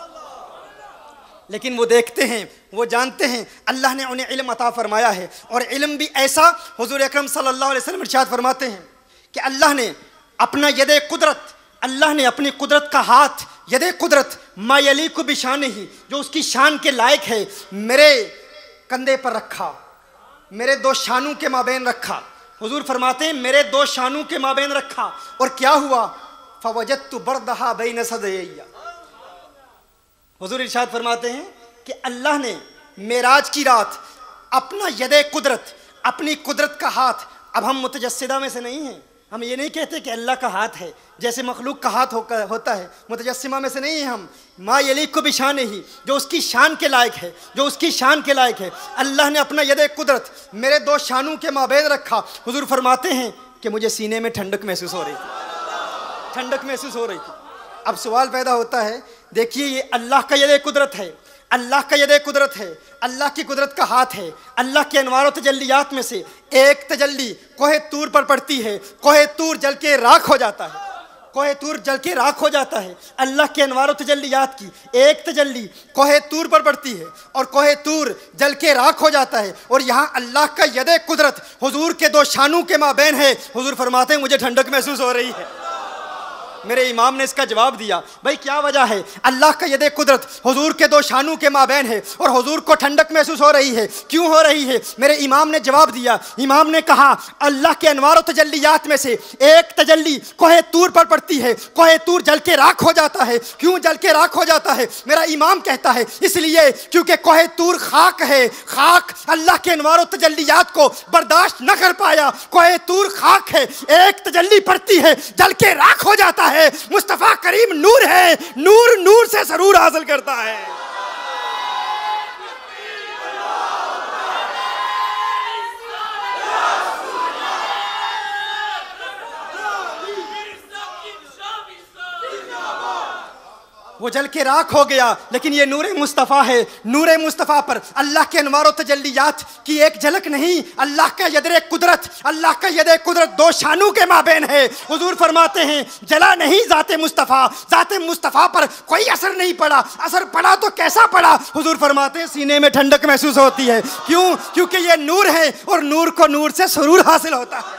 लेकिन वो देखते हैं, वो जानते हैं, अल्लाह ने उन्हें इल्म अता फरमाया है। और इल्म भी ऐसा, हुजूर अकरम सल्लल्लाहु अलैहि वसल्लम इरशाद फरमाते हैं कि अल्लाह ने अपना यदे कुदरत, अल्लाह ने अपनी कुदरत का हाथ, यदे कुदरत मायली को बिशान ही, जो उसकी शान के लायक है, मेरे कंधे पर रखा, मेरे दो शानों के माबैन रखा। हुजूर फरमाते हैं मेरे दो शानों के माबैन रखा, और क्या हुआ? फवजदतु बरदहा बैन सदयैया। हुजूर इरशाद फरमाते हैं कि अल्लाह ने मेराज की रात अपना यदे कुदरत, अपनी कुदरत का हाथ, अब हम मुतजस्सिदा में से नहीं हैं, हम ये नहीं कहते कि अल्लाह का हाथ है जैसे मखलूक का हाथ होता है, मुतजस्सिमा में से नहीं है हम। मा यलीक को बिशान ही, जो उसकी शान के लायक है, जो उसकी शान के लायक है, अल्लाह ने अपना यदे कुदरत मेरे दो शानों के माबैन रखा। हुजूर फरमाते हैं कि मुझे सीने में ठंडक महसूस हो रही थी। अब सवाल पैदा होता है, देखिए ये अल्लाह का यदे कुदरत है, अल्लाह का यदे कुदरत है, अल्लाह की कुदरत का हाथ है। अल्लाह के अनवार व तजल्लियात में से एक तजल्ली कोहे तूर पर पड़ती है, कोहे तूर जल के राख हो जाता है, अल्लाह के अनवार व तजल्लियात की एक तजल्ली कोहे तूर पर पड़ती है और कोहे तूर जल के राख हो जाता है। और यहाँ अल्लाह का यदे कुदरत हुजूर के दो शानों के माबैन है। हुजूर फरमाते हैं मुझे ठंडक महसूस हो रही है। मेरे इमाम ने इसका जवाब दिया, भाई क्या वजह है? अल्लाह का यदे कुदरत हुजूर के दो शानों के माबैन है और हुजूर को ठंडक महसूस हो रही है, क्यों हो रही है? मेरे इमाम ने जवाब दिया, इमाम ने कहा अल्लाह के अनवार व तजल्लियात में से एक तजल्ली कोहे तूर पर पड़ती है, कोहे तूर जल के राख हो जाता है। क्यों जल के राख हो जाता है? मेरा इमाम कहता है इसलिए क्योंकि कोहे तूर खाक है, खाक अल्लाह के अनवार व तजल्लियात को बर्दाश्त न कर पाया। कोहे तूर खाक है, एक तजल्ली पड़ती है, जल के राख हो जाता है। मुस्तफा करीम नूर है, नूर नूर से सरूर हासिल करता है। वो जल के राख हो गया, लेकिन ये नूर मुस्तफ़ा है। नूर मुस्तफ़ा पर अल्लाह के अनवार व तजल्लियात की एक झलक नहीं, अल्लाह का यदे कुदरत, अल्लाह का यदे कुदरत दो शानों के माबेन है। हुजूर फरमाते हैं जला नहीं ज़ाते मुस्तफ़ा, ज़ाते मुस्तफ़ा पर कोई असर नहीं पड़ा, असर पड़ा तो कैसा पड़ा? हुजूर फरमाते हैं सीने में ठंडक महसूस होती है। क्यों? क्योंकि ये नूर है और नूर को नूर से सुरूर हासिल होता है।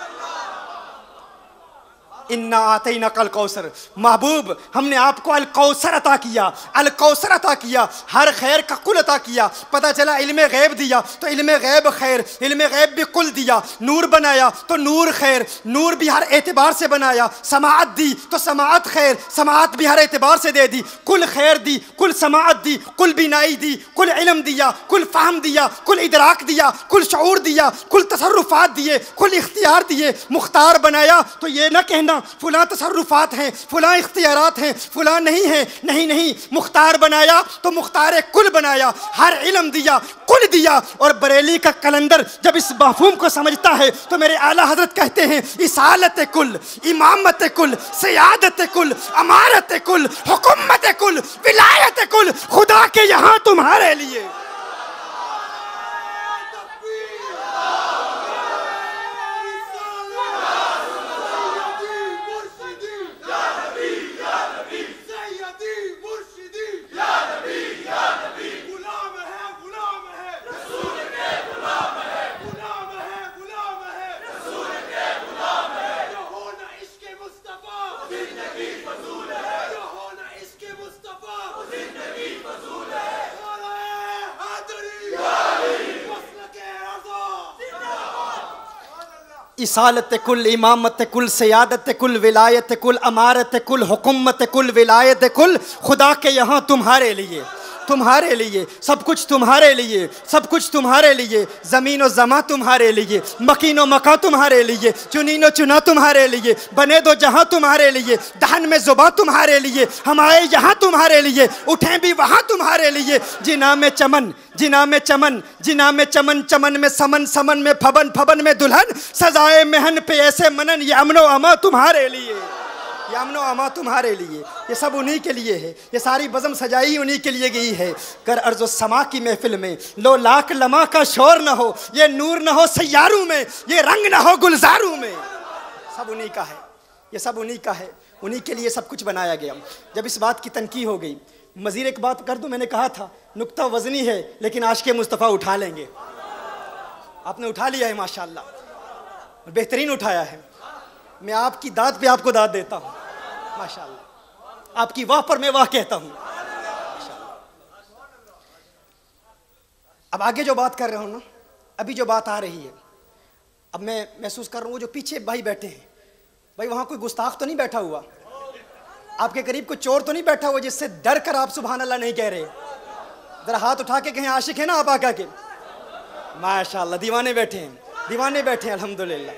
इन्ना आतैना कल कौसर, महबूब हमने आपको अल कौसर अता किया, अल कौसर अता किया, हर खैर का कुल अता किया। पता चला इल्मे गैब दिया तो इल्मे गैब खैर, इल्मे गैब भी कुल दिया। नूर बनाया तो नूर खैर, नूर भी हर एतबार से बनाया। समाअत दी तो समाअत खैर, समाअत भी हर एतबार से दे दी। कुल खैर दी, कुल समाअत दी, कुल बिनाई दी, कुल इल्म दिया, कुल फहम दिया, कुल इदराक दिया, कुल शऊर दिया, कुल तसर्रुफात दिए, कुल इख्तियार दिए। मुख्तार बनाया तो ये ना कहना फुला तसर्रुफात हैं, फुला इख्तियारात हैं, फुला नहीं है। नहीं नहीं, मुख्तार बनाया तो मुख्तार कुल बनाया, हर इल्म दिया, कुल दिया। और बरेली का कलंदर जब इस मफ़हूम को समझता है तो मेरे आला हजरत कहते हैं इसालत कुल, इमामत कुल, सियादत कुल, अमारत कुल, हुकूमत कुल, विलायत कुल खुदा के यहाँ तुम्हारे लिए। इसालत कुल, इमामत कुल, सियादत कुल, विलायत कुल, अमारत कुल, हुकूमत कुल, विलायत कुल खुदा के यहाँ तुम्हारे लिए, तुम्हारे लिए। सब कुछ तुम्हारे लिए, सब कुछ तुम्हारे लिए। ज़मीन व ज़मा तुम्हारे लिए, मकीन व मका तुम्हारे लिए, चुनीन व चुना तुम्हारे लिए, बने दो जहाँ तुम्हारे लिए, दहन में ज़ुबा तुम्हारे लिए, हम आए यहाँ तुम्हारे लिए, उठें भी वहाँ तुम्हारे लिए। जिना में चमन, जिना में चमन, जिना में चमन, चमन में समन, समन में फबन, फबन में दुल्हन, सजाए महन पे ऐसे मनन, ये अमनो अमा तुम्हारे लिए, ये अमनो अमा तुम्हारे लिए। ये सब उन्हीं के लिए है, ये सारी बज़म सजाई उन्हीं के लिए गई है। कर अर्ज़ो समा की महफिल में लो लाख लमा का शोर न हो, ये नूर न हो सैयारों में, ये रंग न हो गुलजारों में। सब उन्हीं का है, ये सब उन्हीं का है, उन्हीं के लिए सब कुछ बनाया गया। जब इस बात की तनकी हो गई, मज़ीद एक बात कर दूं, मैंने कहा था नुक्ता वज़नी है लेकिन आशिक़े मुस्तफ़ा उठा लेंगे। आपने उठा लिया है माशाअल्लाह, बेहतरीन उठाया है। मैं आपकी दाद पे आपको दाद देता हूँ माशाअल्लाह, आपकी वाह पर मैं वाह कहता हूँ माशाअल्लाह। अब आगे जो बात कर रहा हूँ ना, अभी जो बात आ रही है, अब मैं महसूस कर रहा हूँ वो जो पीछे भाई बैठे हैं, भाई वहाँ कोई गुस्ताख तो नहीं बैठा हुआ, आपके करीब कोई चोर तो नहीं बैठा हुआ जिससे डर कर आप सुभान अल्लाह नहीं कह रहे? जरा हाथ उठा के कहें आशिक है ना आप आका के? माशाअल्लाह, दीवाने बैठे हैं, दीवाने बैठे हैं अल्हम्दुलिल्लाह।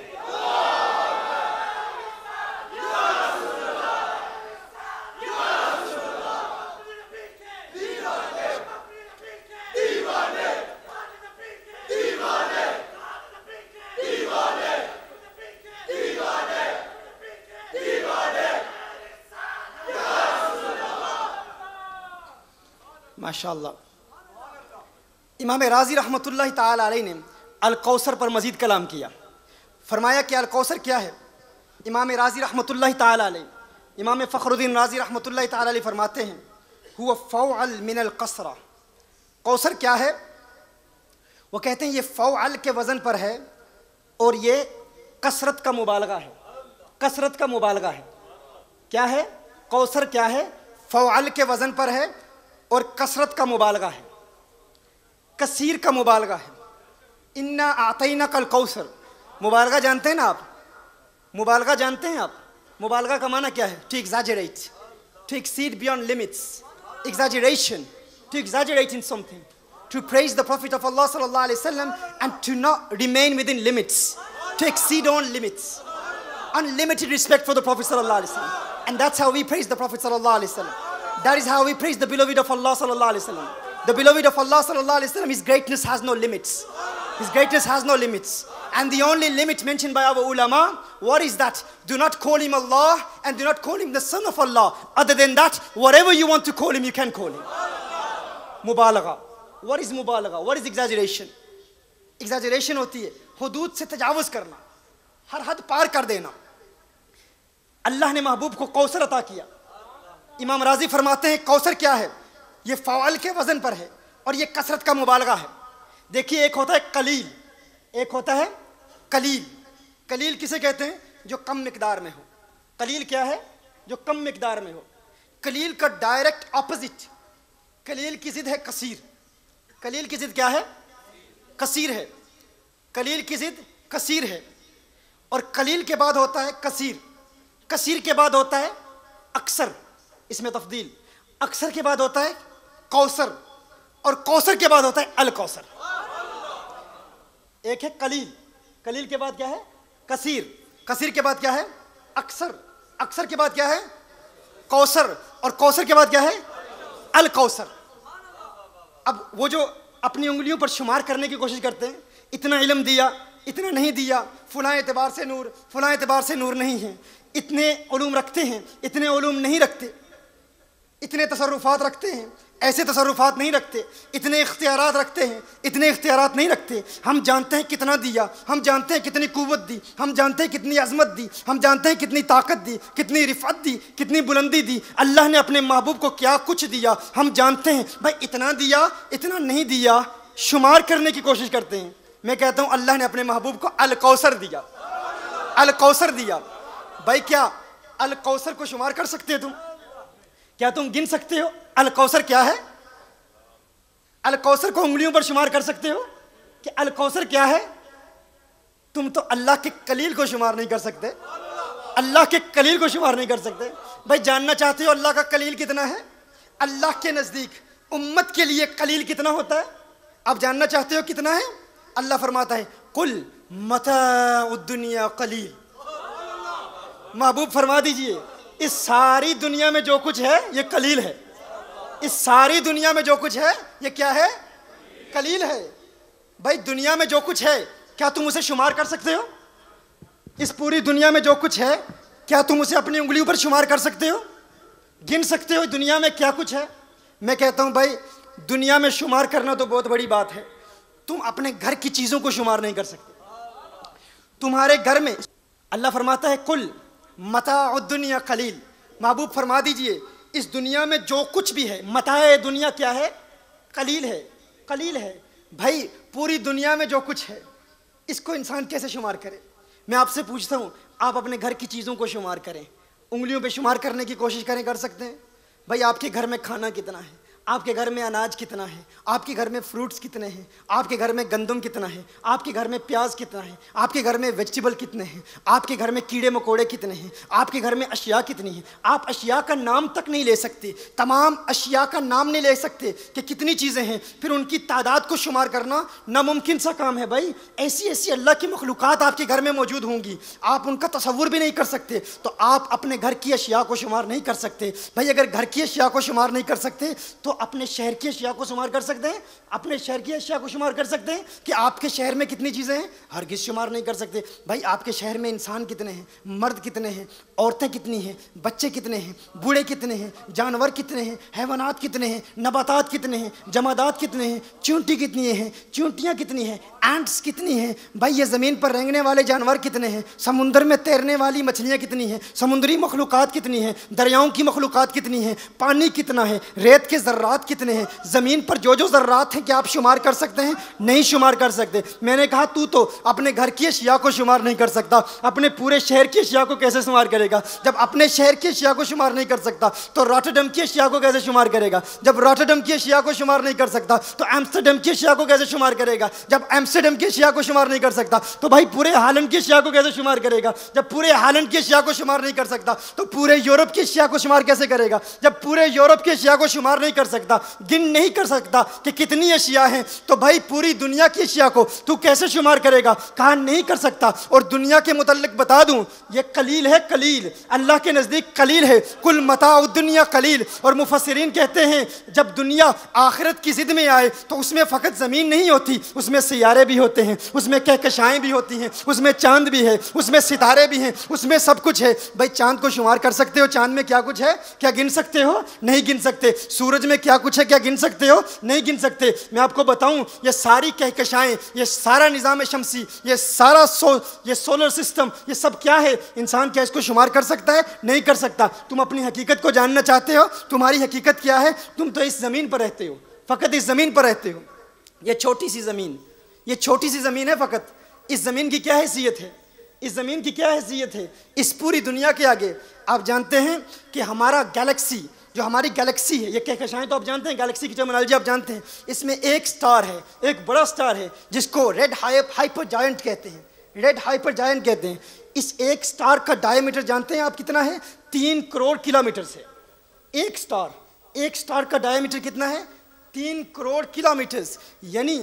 माशाअल्लाह। इमाम राज़ी रहमतुल्लाह ताला अलैह ने अल कौसर पर मज़ीद कलाम किया। फरमाया कि अल कौसर क्या है? इमाम राज़ी रहमतुल्लाह ताला अलैह, इमाम फ़खरुद्दीन राज़ी रहमतुल्लाह ताला अलैह फरमाते हैं हुवा फ़ौअल मिनल कसरा। कौसर क्या है? वो कहते हैं ये फ़ौअल के वज़न पर है और ये कसरत का मुबालगा है, कसरत का मुबालगा है। क्या है? कौसर क्या है? फ़ौअल के वज़न पर है और कसरत का मुबालगा है, कसीर का मुबालगा है। इन्ना आतैना कल कौसर, मुबालगा जानते हैं ना आप? मुबालगा जानते हैं आप? मुबालगा का माना क्या है? To exaggerate, to exceed beyond limits, exaggeration, to exaggerate in something, to praise the Prophet of Allah sallallahu alaihi wasallam and to not remain within limits, to exceed on limits, unlimited respect for the Prophet sallallahu alaihi wasallam. And that's how we praise the Prophet sallallahu alaihi wasallam. That is how we praise the beloved of Allah sallallahu alaihi wasallam. The beloved of Allah sallallahu alaihi wasallam, his greatness has no limits. His greatness has no limits. And the only limit mentioned by our ulama, what is that? Do not call him Allah and do not call him the son of Allah. Other than that, whatever you want to call him, you can call him. Mubalagha. What is mubalagha? What is exaggeration? Exaggeration होती है हुदूद से तजावुज़ करना, हर हद पार कर देना. अल्लाह ने महबूब को कौसर अता किया. इमाम राजी फरमाते हैं कौसर क्या है? ये फ़वाल के वज़न पर है और ये कसरत का मुबालगा है. देखिए, एक होता है कलील, एक होता है कलील. कलील किसे कहते हैं? जो कम मिकदार में हो. कलील क्या है? जो कम मिकदार में हो. कलील का डायरेक्ट ऑपोजिट, कलील की ज़िद है कसीर. कलील की ज़िद क्या है? कसीर है. कलील की ज़िद कसीर है. और कलील के बाद होता है कसीर. कसीर के बाद होता है अक्सर, इसमें तफदील. अक्सर के बाद होता है कौसर और कौसर के बाद होता है अल कौसर. एक है कलील, कलील के बाद क्या है? कसीर. कसीर के बाद क्या है? अक्सर. अक्सर के बाद क्या है? कौसर. और कौसर के बाद क्या है? अल कौसर. अब वो जो अपनी उंगलियों पर शुमार करने की कोशिश करते हैं, इतना इल्म दिया, इतना नहीं दिया, फलां एतबार से नूर, फलां एतबार से नूर नहीं है, इतने उलूम रखते हैं, इतने उलूम नहीं रखते, इतने तसर्रुफात रखते हैं, ऐसे तसर्रुफात नहीं रखते, इतने इख्तियारात रखते हैं, इतने इख्तियारात नहीं रखते. हम जानते हैं कितना दिया, हम जानते हैं कितनी कुव्वत दी, हम जानते हैं कितनी अज़मत दी, हम जानते हैं कितनी ताकत दी, कितनी रिफ़त दी, कितनी बुलंदी दी. अल्लाह ने अपने महबूब को क्या कुछ दिया हम जानते हैं. भाई इतना दिया, इतना नहीं दिया, शुमार करने की कोशिश करते हैं. मैं कहता हूँ अल्लाह ने अपने महबूब को अल कौसर दिया. अल कौसर दिया. भाई क्या अल कौसर को शुमार कर सकते हो तुम? क्या तुम गिन सकते हो अल कौसर क्या है? अल कौसर को उंगलियों पर शुमार कर सकते हो कि अल कौसर क्या है? तुम तो अल्लाह के कलील को शुमार नहीं कर सकते. अल्लाह के कलील को शुमार नहीं कर सकते. भाई जानना चाहते हो अल्लाह का कलील कितना है? अल्लाह के नज़दीक उम्मत के लिए कलील कितना होता है? आप जानना चाहते हो कितना है? अल्लाह फरमाता है कुल मताउद दुनिया कलील. महबूब फरमा दीजिए इस सारी दुनिया में जो कुछ है ये कलील है. इस सारी दुनिया में जो कुछ है ये क्या है? कलील है. भाई दुनिया में जो कुछ है क्या तुम उसे शुमार कर सकते हो? इस पूरी दुनिया में जो कुछ है क्या तुम उसे अपनी उंगलियों पर शुमार कर सकते हो? गिन सकते हो दुनिया में क्या कुछ है? मैं कहता हूं भाई दुनिया में शुमार करना तो बहुत बड़ी बात है, तुम अपने घर की चीज़ों को शुमार नहीं कर सकते. तुम्हारे घर में अल्लाह फरमाता है कुल मताउद दुनिया कलील. महबूब फरमा दीजिए इस दुनिया में जो कुछ भी है, मताए दुनिया क्या है? कलील है. कलील है. भाई पूरी दुनिया में जो कुछ है इसको इंसान कैसे शुमार करे? मैं आपसे पूछता हूँ, आप अपने घर की चीज़ों को शुमार करें, उंगलियों पे शुमार करने की कोशिश करें, कर सकते हैं? भाई आपके घर में खाना कितना है, आपके घर में अनाज कितना है, आपके घर में फ्रूट्स कितने हैं, आपके घर में गंदम कितना है, आपके घर में प्याज कितना है, आपके घर में वेजिटेबल कितने हैं, आपके घर में कीड़े मकोड़े कितने हैं, आपके घर में अशिया कितनी है? आप अशिया का नाम तक नहीं ले सकते, तमाम अशिया का नाम नहीं ले सकते कि कितनी चीज़ें हैं, फिर उनकी तादाद को शुमार करना नामुमकिन सा काम है. भाई ऐसी ऐसी अल्लाह की मखलूक़ात आपके घर में मौजूद होंगी, आप उनका तसव्वुर भी नहीं कर सकते, तो आप अपने घर की अशिया को शुमार नहीं कर सकते. भाई अगर घर की अशिया को शुमार नहीं कर सकते तो अपने शहर की अशिया को शुमार कर सकते हैं? अपने शहर की अशिया को शुमार कर सकते हैं कि आपके शहर में कितनी चीज़ें हैं? हरगिज़ शुमार नहीं कर सकते. भाई आपके शहर में इंसान कितने हैं, मर्द कितने हैं, औरतें कितनी हैं, बच्चे कितने हैं, बूढ़े कितने हैं, जानवर कितने हैं, हैवानात कितने हैं, नबातात कितने हैं, जमादात कितने हैं, चूंटी कितनी हैं, चूंटियाँ कितनी हैं, एंट्स कितनी हैं, भाई ये ज़मीन पर रेंगने वाले जानवर कितने हैं, समुंदर में तैरने वाली मछलियाँ कितनी हैं, समुद्री मखलूक़ात कितनी हैं, दरियाओं की मखलूक़ात कितनी हैं, पानी कितना है, रेत के ज़र्रात कितने हैं, ज़मीन पर जो जो ज़र्रात हैं क्या आप शुमार कर सकते हैं? नहीं शुमार कर सकते. मैंने कहा तू तो अपने घर की अशिया को शुमार नहीं कर सकता, अपने पूरे शहर की अशिया को कैसे शुमार करेगा? जब अपने शहर की अशिया को शुमार नहीं कर सकता तो रॉटरडम की अशिया को कैसे शुमार करेगा? जब रॉटरडम की अशिया को शुमार नहीं कर सकता तो एम्स्टरडम की अशिया को कैसे शुमार करेगा? जब एम्स्टरडम की अशिया को शुमार नहीं कर सकता तो भाई पूरे हालैंड की अशिया को कैसे शुमार करेगा? जब पूरे हालैंड की अशिया को शुमार नहीं कर सकता तो पूरे यूरोप की अशिया को शुमार कैसे करेगा? जब पूरे यूरोप की अशिया को शुमार नहीं कर सकता, गिन नहीं कर सकता कि कितनी अशिया हैं, तो भाई पूरी दुनिया की अशिया को तू कैसे शुमार करेगा? कहा नहीं कर सकता। और दुनिया के मुतल्लिक बता दूं, ये कलील है, कलील अल्लाह के नज़दीक कलील है। कुल मताउ दुनिया कलील। और मुफस्सिरीन कहते हैं जब दुनिया आखिरत की जिद में आए तो उसमें फ़कत ज़मीन नहीं होती, उसमें सियारे भी होते हैं, उसमें कहकशाएँ भी होती हैं, उसमें चांद भी है, उसमें सितारे भी हैं, उसमें सब कुछ है। भाई चांद को शुमार कर सकते हो? चांद में क्या कुछ है? क्या गिन सकते हो? नहीं गिन सकते। सूरज में क्या कुछ है? क्या गिन सकते हो? नहीं गिन सकते। मैं आपको बताऊं, ये सारी कहकशाएँ, ये सारा निज़ाम शमसी, ये सारा ये सोलर सिस्टम, ये सब क्या है? इंसान क्या इसको शुमार कर सकता है? नहीं कर सकता। तुम अपनी हकीकत को जानना चाहते हो? तुम्हारी हकीकत क्या है? तुम तो इस ज़मीन पर रहते हो, फ़कत इस ज़मीन पर रहते हो। ये छोटी सी ज़मीन, ये छोटी सी ज़मीन है फ़कत। इस ज़मीन की क्या हैसियत है? इस ज़मीन की क्या हैसियत है इस पूरी दुनिया के आगे? आप जानते हैं कि हमारा गैलेक्सी, जो हमारी गैलेक्सी है, ये कहकशाएँ तो आप जानते हैं, गैलेक्सी की टर्मिनोलॉजी आप जानते हैं। इसमें एक स्टार है, एक बड़ा स्टार है जिसको रेड हाइपर जायंट कहते हैं, रेड हाइपर जायंट कहते हैं। इस एक स्टार का डायमीटर जानते हैं आप कितना है? 3 करोड़ किलोमीटर से। एक स्टार का डायमीटर कितना है? 3 करोड़ किलोमीटर। यानी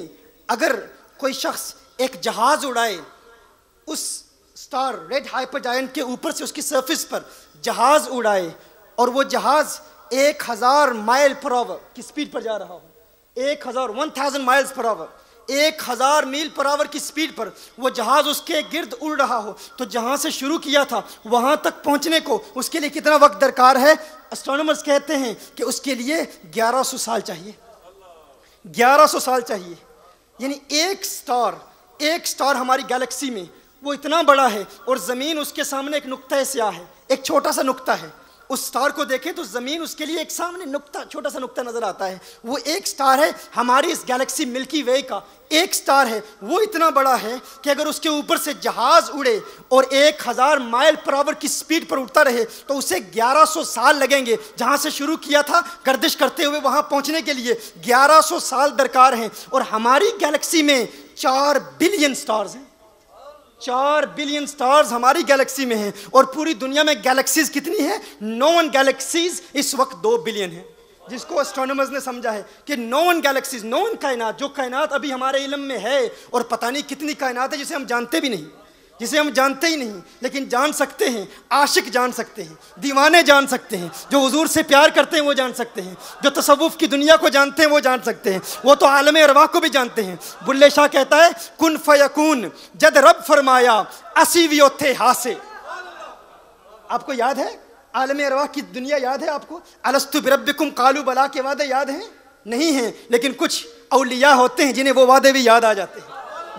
अगर कोई शख्स एक जहाज उड़ाए, उस स्टार रेड हाइपर जायंट के ऊपर से उसकी सरफेस पर जहाज उड़ाए, और वो जहाज 1000 माइल पर आवर की स्पीड पर जा रहा हो, 1000 माइल्स पर आवर, 1000 मील पर आवर की स्पीड पर वो जहाज उसके गिर्द उड़ रहा हो, तो जहां से शुरू किया था वहां तक पहुंचने को उसके लिए कितना वक्त दरकार है? एस्ट्रोनॉमर्स कहते हैं कि उसके लिए 1100 साल चाहिए, 1100 साल चाहिए। यानी एक स्टार हमारी गैलेक्सी में वो इतना बड़ा है, और ज़मीन उसके सामने एक नुक्ता स्याह है, एक छोटा सा नुक्ता है। उस स्टार को देखें तो ज़मीन उसके लिए एक सामने नुक्ता, छोटा सा नुक्ता नज़र आता है। वो एक स्टार है हमारी इस गैलेक्सी मिल्की वे का, एक स्टार है। वो इतना बड़ा है कि अगर उसके ऊपर से जहाज़ उड़े और 1000 माइल पर आवर की स्पीड पर उड़ता रहे तो उसे 1100 साल लगेंगे। जहाँ से शुरू किया था गर्दिश करते हुए वहाँ पहुँचने के लिए 1100 साल दरकार हैं। और हमारी गैलेक्सी में 4 बिलियन स्टार्स हैं, 4 बिलियन स्टार्स हमारी गैलेक्सी में हैं। और पूरी दुनिया में गैलेक्सीज कितनी है? नोन गैलेक्सीज इस वक्त 2 बिलियन है, जिसको एस्ट्रोनॉमर्स ने समझा है कि नोन गैलेक्सीज, नोन कायनात, जो कायनात अभी हमारे इल्म में है, और पता नहीं कितनी कायनात है जिसे हम जानते भी नहीं, जिसे हम जानते ही नहीं, लेकिन जान सकते हैं। आशिक जान सकते हैं, दीवाने जान सकते हैं, जो हुजूर से प्यार करते हैं वो जान सकते हैं, जो तसव्वुफ की दुनिया को जानते हैं वो जान सकते हैं, वो तो आलम अरवाह को भी जानते हैं। बुल्ले शाह कहता है कुन फयकून जद रब फरमाया असी भी ओथे हासे। आपको याद है आलम अरवाह की दुनिया? याद है आपको? अलस्तु बिरब्बिकुम कालू बला के वादे याद हैं? नहीं हैं, लेकिन कुछ औलिया होते हैं जिन्हें वो वादे भी याद आ जाते हैं,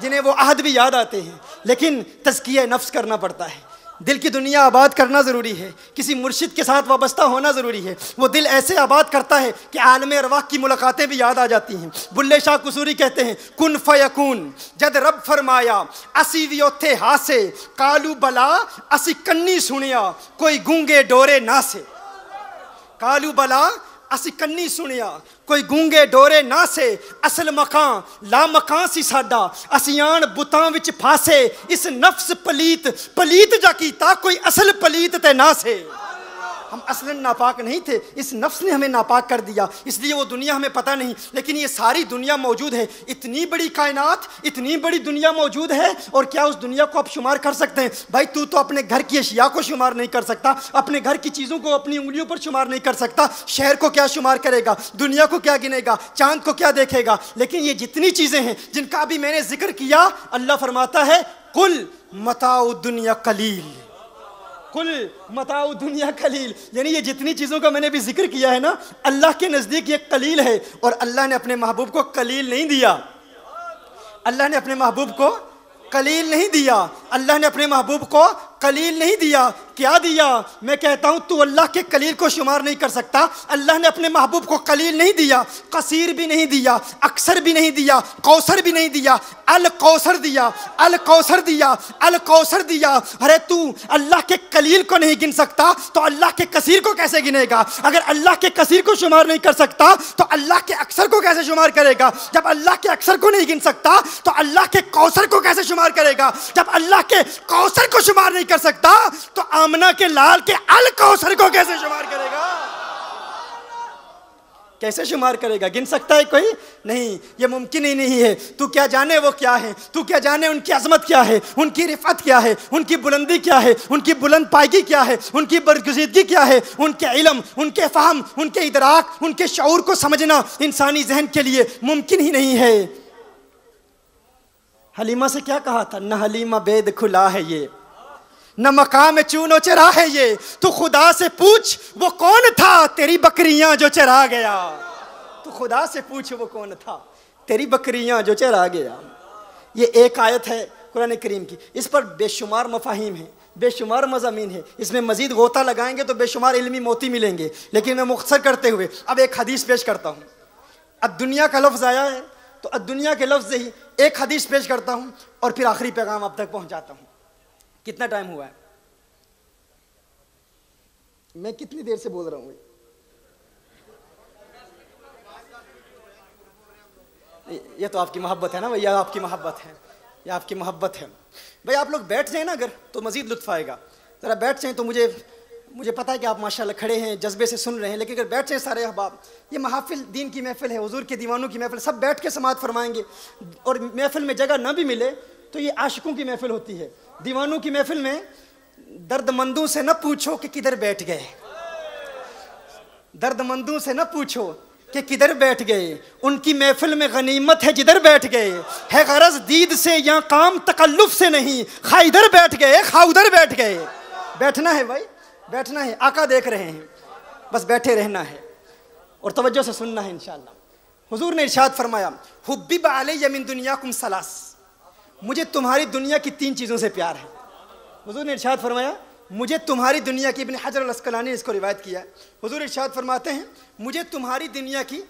जिन्हें वो अहद भी याद आते हैं। लेकिन तज़किया नफ्स करना पड़ता है, दिल की दुनिया आबाद करना ज़रूरी है, किसी मुर्शिद के साथ वाबस्ता होना ज़रूरी है। वो दिल ऐसे आबाद करता है कि आलम अरवाह की मुलाकातें भी याद आ जाती हैं। बुल्ले शाह कुसूरी कहते हैं कुन फयकून जद रब फरमाया असी भी ओथे हासे, कालू बला असी कन्नी सुनिया कोई गूंगे डोरे ना से। कालू बला असी कन्नी सुनिया कोई गूंगे डोरे ना से, असल मकां ला मकां सी साडा असियान बुतां विच फासे, इस नफ्स पलीत जा कीता कोई असल पलीत ते ना से। हम असलन नापाक नहीं थे, इस नफ्स ने हमें नापाक कर दिया, इसलिए वो दुनिया हमें पता नहीं। लेकिन ये सारी दुनिया मौजूद है, इतनी बड़ी कायनात, इतनी बड़ी दुनिया मौजूद है, और क्या उस दुनिया को आप शुमार कर सकते हैं? भाई तू तो अपने घर की अशिया को शुमार नहीं कर सकता, अपने घर की चीज़ों को अपनी उंगलियों पर शुमार नहीं कर सकता, शहर को क्या शुमार करेगा, दुनिया को क्या गिनेगा, चांद को क्या देखेगा। लेकिन ये जितनी चीज़ें हैं जिनका अभी मैंने जिक्र किया, अल्लाह फरमाता है कुल मताउ दुनिया कलील, कुल मताउ दुनिया कलील। यानी ये जितनी चीज़ों का मैंने भी जिक्र किया है ना, अल्लाह के नज़दीक ये कलील है। और अल्लाह ने अपने महबूब को कलील नहीं दिया, अल्लाह ने अपने महबूब को कलील नहीं दिया, अल्लाह ने अपने महबूब को कलील नहीं दिया। क्या दिया? मैं कहता हूँ तू अल्लाह के कलील को शुमार नहीं कर सकता। अल्लाह ने अपने महबूब को कलील नहीं दिया, कसीर भी नहीं दिया, अक्सर भी नहीं दिया, कौसर भी नहीं दिया, अल कौसर दिया, अल कौसर दिया, अल कौसर दिया। अरे तू अल्लाह के कलील को नहीं गिन सकता तो अल्लाह के कसीर को कैसे गिनेगा? अगर अल्लाह के कसीर को शुमार नहीं कर सकता तो अल्लाह के अक्सर को कैसे शुमार करेगा? जब अल्लाह के अक्सर को नहीं गिन सकता तो अल्लाह के कौसर को कैसे शुमार करेगा? जब अल्लाह के कौसर को शुमार नहीं कर सकता तो आमना के लाल के अल कौसर को कैसे शुमार करेगा? कैसे शुमार करेगा? गिन सकता है कोई? नहीं, ये मुमकिन ही नहीं है। तू क्या जाने वो क्या है, तू क्या जाने उनकी अजमत क्या है, उनकी रिफत क्या है, उनकी बुलंदी क्या है, उनकी बुलंद पायगी क्या है, उनकी बरगुज़ीदगी क्या है, उनके इल्म, उनके फ़हम, उनके इदराक, उनके शऊर को समझना इंसानी जहन के लिए मुमकिन ही नहीं है। हलीमा से क्या कहा था? न हलीमा बेद खुला है ये, न मकाम चूनो चरा है ये, तू खुदा से पूछ वो कौन था तेरी बकरियां जो चरा गया। तू खुदा से पूछ वो कौन था तेरी बकरियां जो चरा गया। ये एक आयत है कुरान करीम की, इस पर बेशुमार मफाहिम है, बेशुमार मज़ामीन है। इसमें मजीद गोता लगाएंगे तो बेशुमार इल्मी मोती मिलेंगे, लेकिन मैं मुख्तसर करते हुए अब एक हदीस पेश करता हूँ। अद्दुनिया का लफ्ज़ आया है तो अद्दुनिया के लफ्ज़ से ही एक हदीस पेश करता हूँ और फिर आखिरी पैगाम आप तक पहुँचाता हूँ। कितना टाइम हुआ है? मैं कितनी देर से बोल रहा हूँ? ये तो आपकी मोहब्बत है ना भैया, आपकी मोहब्बत है, ये आपकी मोहब्बत है। भाई आप लोग बैठ जाए ना अगर तो मज़ीद लुत्फ़ आएगा। ज़रा बैठ जाए तो मुझे पता है कि आप माशाल्लाह खड़े हैं, जज्बे से सुन रहे हैं, लेकिन अगर बैठ जाए सारे अहबाब, ये महफिल दीन की महफिल है, हुजूर के दीवानों की महफिल, सब बैठ के समात फरमाएंगे। और महफिल में जगह ना भी मिले तो ये आशिकों की महफिल होती है। दीवानों की महफिल में दर्दमंदों से न पूछो कि किधर बैठ गए, दर्दमंदों से न पूछो कि किधर बैठ गए, उनकी महफिल में गनीमत है जिधर बैठ गए, है गरज दीद से या काम तकल्लुफ से नहीं, खा इधर बैठ गए खा उधर बैठ गए। बैठना है भाई, बैठना है, आका देख रहे हैं, बस बैठे रहना है और तवज्जो से सुनना है इंशाअल्लाह। हुजूर ने इरशाद फरमाया, हुब्बिब अलैया मिन दुनियाकुम सलास, मुझे तुम्हारी दुनिया की 3 चीज़ों से प्यार है। हुजूर ने इरशाद फरमाया, मुझे तुम्हारी दुनिया की, इब्न हजर अल-अस्कलानी ने इसको रिवायत किया है। हुजूर इरशाद फरमाते हैं, मुझे तुम्हारी दुनिया की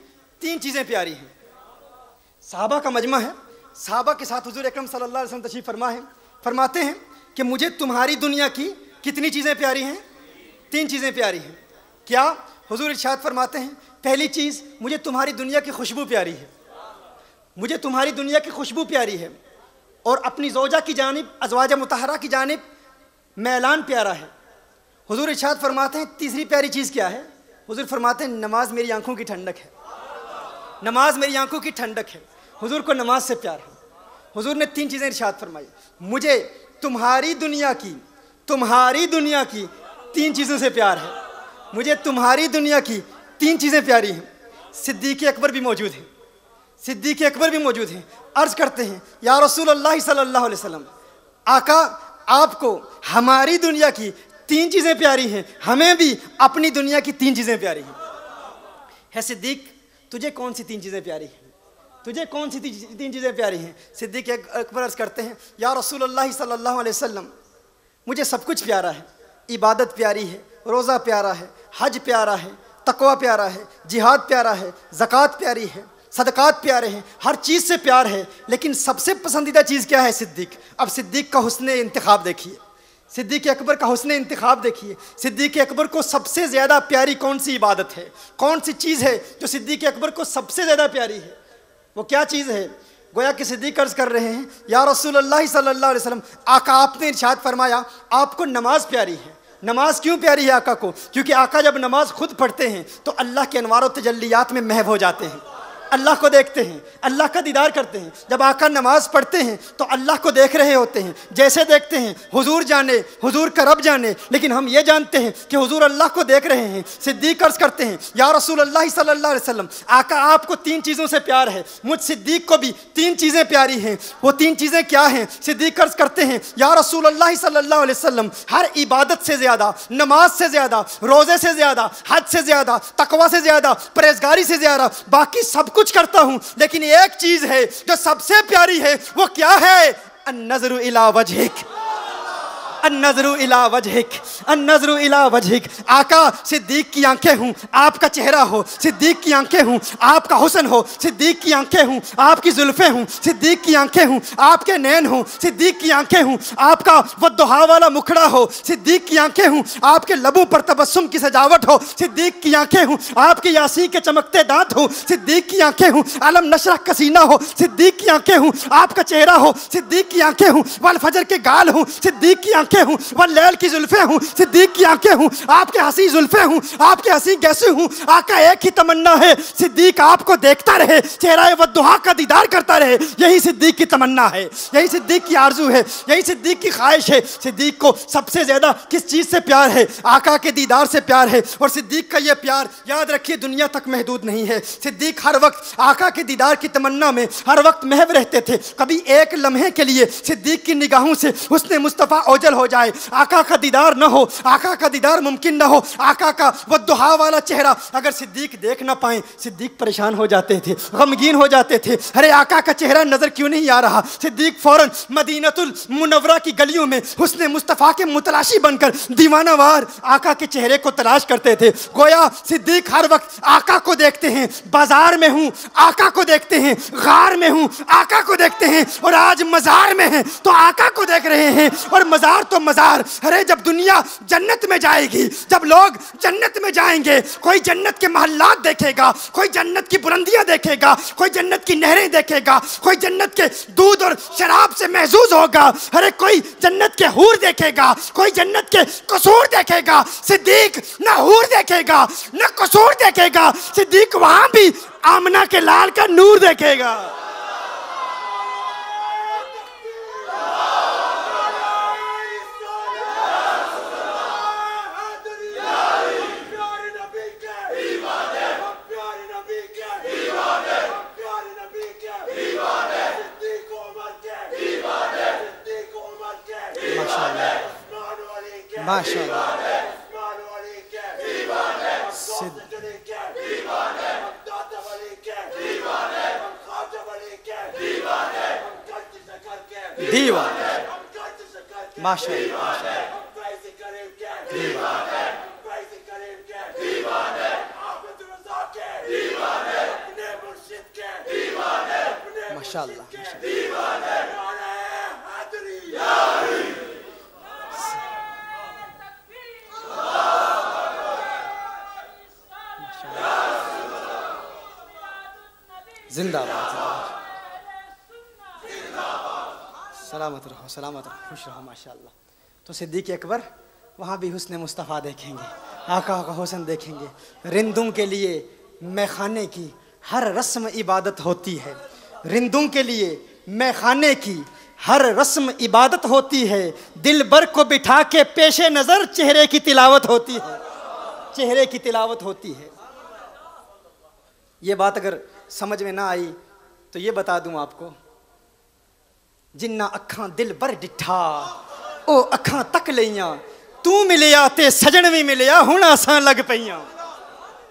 3 चीज़ें प्यारी हैं। सहाबा का मजमा है, सहाबा के साथ हुजूर अकरम सल्लल्लाहु अलैहि वसल्लम तशरीफ़ फरमा है, फरमाते हैं कि मुझे तुम्हारी दुनिया की कितनी चीज़ें प्यारी हैं? 3 चीज़ें प्यारी हैं। क्या? हुजूर इरशाद फरमाते हैं, पहली चीज़, मुझे तुम्हारी दुनिया की खुशबू प्यारी है, मुझे तुम्हारी दुनिया की खुशबू प्यारी है, और अपनी ज़ौजा की जानिब, अज़वाज मुतहरा की जानिब मैलान प्यारा है। हुजूर इरशाद फरमाते हैं, तीसरी प्यारी चीज़ क्या है? हुजूर फरमाते हैं, नमाज मेरी आंखों की ठंडक है, नमाज मेरी आंखों की ठंडक है। हुजूर को नमाज से प्यार है। हुजूर ने 3 चीज़ें इरशाद फरमाई, मुझे तुम्हारी दुनिया की 3 चीज़ों से प्यार है, मुझे तुम्हारी दुनिया की 3 चीज़ें प्यारी हैं। सिद्दीक़ अकबर भी मौजूद हैं, सिद्दीक़ अकबर भी मौजूद हैं। अर्ज़ करते हैं, या रसूलल्लाह सल्लल्लाहु अलैहि वसल्लम, आका आपको हमारी दुनिया की 3 चीज़ें प्यारी हैं, हमें भी अपनी दुनिया की 3 चीज़ें प्यारी हैं। है सिद्दीक़, तुझे कौन सी 3 चीज़ें प्यारी हैं? तुझे कौन सी 3 चीज़ें प्यारी हैं? सिद्दीक़ अकबर अर्ज़ करते हैं, या रसूलल्लाह सल्लल्लाहु अलैहि वसल्लम, मुझे सब कुछ प्यारा है, इबादत प्यारी है, रोज़ा प्यारा है, हज प्यारा है, तकवा प्यारा है, जिहाद प्यारा है, ज़कात प्यारी है, सदकात प्यारे हैं, हर चीज़ से प्यार है, लेकिन सबसे पसंदीदा चीज़ क्या है? सिद्दीक़। अब सिद्दीक़ का हुस्न इंतखाब देखिए, सिद्दीक़ अकबर का हुस्न इंतखाब देखिए। सिद्दीक़ अकबर को सबसे ज़्यादा प्यारी कौन सी इबादत है, कौन सी चीज़ है जो सिद्दीक़ अकबर को सबसे ज़्यादा प्यारी है? वो क्या चीज़ है? गोया कि सिद्दीक़ अर्ज़ कर रहे हैं, या रसूलल्लाह सल्लल्लाहु अलैहि वसल्लम, आका आपने इरशाद फरमाया आपको नमाज प्यारी है। नमाज क्यों प्यारी है आका को? क्योंकि आका जब नमाज खुद पढ़ते हैं तो अल्लाह के अनवार व तजल्लियात में महव हो जाते हैं, अल्लाह को देखते हैं, अल्लाह का दीदार करते हैं। जब आका नमाज पढ़ते हैं तो अल्लाह को देख रहे होते हैं, जैसे देखते हैं हुजूर जाने, हुजूर का रब जाने, लेकिन हम ये जानते हैं कि हुजूर अल्लाह को देख रहे हैं। सिद्दीक़ अर्ज़ करते हैं, या रसूलल्लाह सल्लल्लाहु अलैहि वसल्लम, आका आपको 3 चीज़ों से प्यार है, मुझ सिद्दीक़ को भी 3 चीज़ें प्यारी हैं। वो 3 चीज़ें क्या हैं? सिद्दीक़ अर्ज़ करते हैं, या रसूलल्लाह सल्लल्लाहु अलैहि वसल्लम, हर इबादत से ज़्यादा, नमाज से ज़्यादा, रोज़े से ज़्यादा, हज से ज़्यादा, तकवा से ज़्यादा, परहेज़गारी से ज़्यादा, बाकी सब कुछ करता हूं, लेकिन एक चीज है जो सबसे प्यारी है। वो क्या है? अन्नज़रु इला वजहिक, अन्नज़रु इला वजहिक, अन्नज़रु इला वजहिक। आका सिद्दीक़ की आंखें हूँ, आपका चेहरा हो, सिद्दीक़ की आंखें हूँ, आपका हुस्न हो, सिद्दीक़ की आंखें हूँ, आपकी जुल्फ़ें हूँ, सिद्दीक़ की आंखें हूँ, आपके नैन हूँ, सिद्दीक़ की आंखें हूँ, आपका वो दुहा वाला मुखड़ा हो, सिद्दीक़ की आंखें हूँ, आपके लबों पर तबस्सुम की सजावट हो, सिद्दीक़ की आंखें हूँ, आपके यासीन के चमकते दांत हो, सिद्दीक़ की आंखें हूँ, अलम नशरह का सीना हो, सिद्दीक़ की आंखें हूँ, आपका चेहरा हो, सिद्दीक़ की आंखें हूँ, वल फजर के गाल हूँ, सिद्दीक़ की आंखें हूँ, वल्लैल की जुल्फें हूँ, सिद्दीक की आंखें हूँ, आपके हंसी जुल्फें हूँ, आपके हंसी गैसे हूँ। आका एक ही तमन्ना है, सिद्दीक आपको देखता रहे, चेहरा वद्दुहा का दीदार करता रहे। यही सिद्दीक की तमन्ना है, यही सिद्दीक की आरजू है, यही सिद्दीक की ख्वाहिश है। सिद्दीक को सबसे ज्यादा किस चीज से प्यार है? आका के दीदार से प्यार है। और सिद्दीक का यह प्यार याद रखिए दुनिया तक महदूद नहीं है। सिद्दीक हर वक्त आका के दीदार की तमन्ना में हर वक्त महव रहते थे। कभी एक लम्हे के लिए सिद्दीक की निगाहों से हुस्ने मुस्तफ़ा ओझल हो जाए, आका का दीदार न हो, आका का दीदार मुमकिन न हो, आका का वद्दुहा वाला चेहरा अगर सिद्दीक देख ना पाए, सिद्दीक परेशान हो जाते थे, गमगीन हो जाते थे। अरे आका का चेहरा नजर क्यों नहीं आ रहा? सिद्दीक फौरन मदीनतुल मुनव्वरा की गलियों में हुस्ने मुस्तफ़ा के मुतलाशी बनकर दीवानावार आका के चेहरे को तलाश करते थे। गोया सिद्दीक हर वक्त आका को देखते हैं। बाजार में हूँ आका को देखते हैं, गार में हूँ आका को देखते हैं, और आज मजार में हैं तो आका को देख रहे हैं। और मजार तो मजार, अरे जब दुनिया जन्नत में जाएगी, जब लोग जन्नत में जाएंगे, कोई जन्नत के महल्लात देखेगा, कोई जन्नत की बुलंदियां देखेगा, कोई जन्नत की नहरें देखेगा, कोई जन्नत के दूध और शराब से महजूज होगा। अरे कोई जन्नत के हूर देखेगा, कोई जन्नत के कसूर देखेगा। सिद्दीक न हूर देखेगा न कसूर देखेगा, सिद्दीक वहां भी आमना के लाल का नूर देखेगा। माशाअल्लाह दीवाना, माशाअल्लाह माशाअल्लाह। जिंदाबाद, सलामत रहो, सलामत रहो, खुश रहो, माशाअल्लाह। तो सिद्दीक अकबर वहाँ भी हुस्न मुस्तफ़ा देखेंगे, आका का हुस्न देखेंगे। रिंदों के लिए मैखाने की हर रस्म इबादत होती है, रिंदों के लिए मैखाने की हर रस्म इबादत होती है। दिल भर को बिठा के पेशे नज़र चेहरे की तिलावत होती है, चेहरे की तिलावत होती है। ये बात अगर समझ में ना आई तो ये बता दूं आपको, जिन्ना अखां दिल भर डिठा ओ अखां तक लईयां, तू मिलिया ते सजन भी मिलिया, हुण आसां लग पईयां,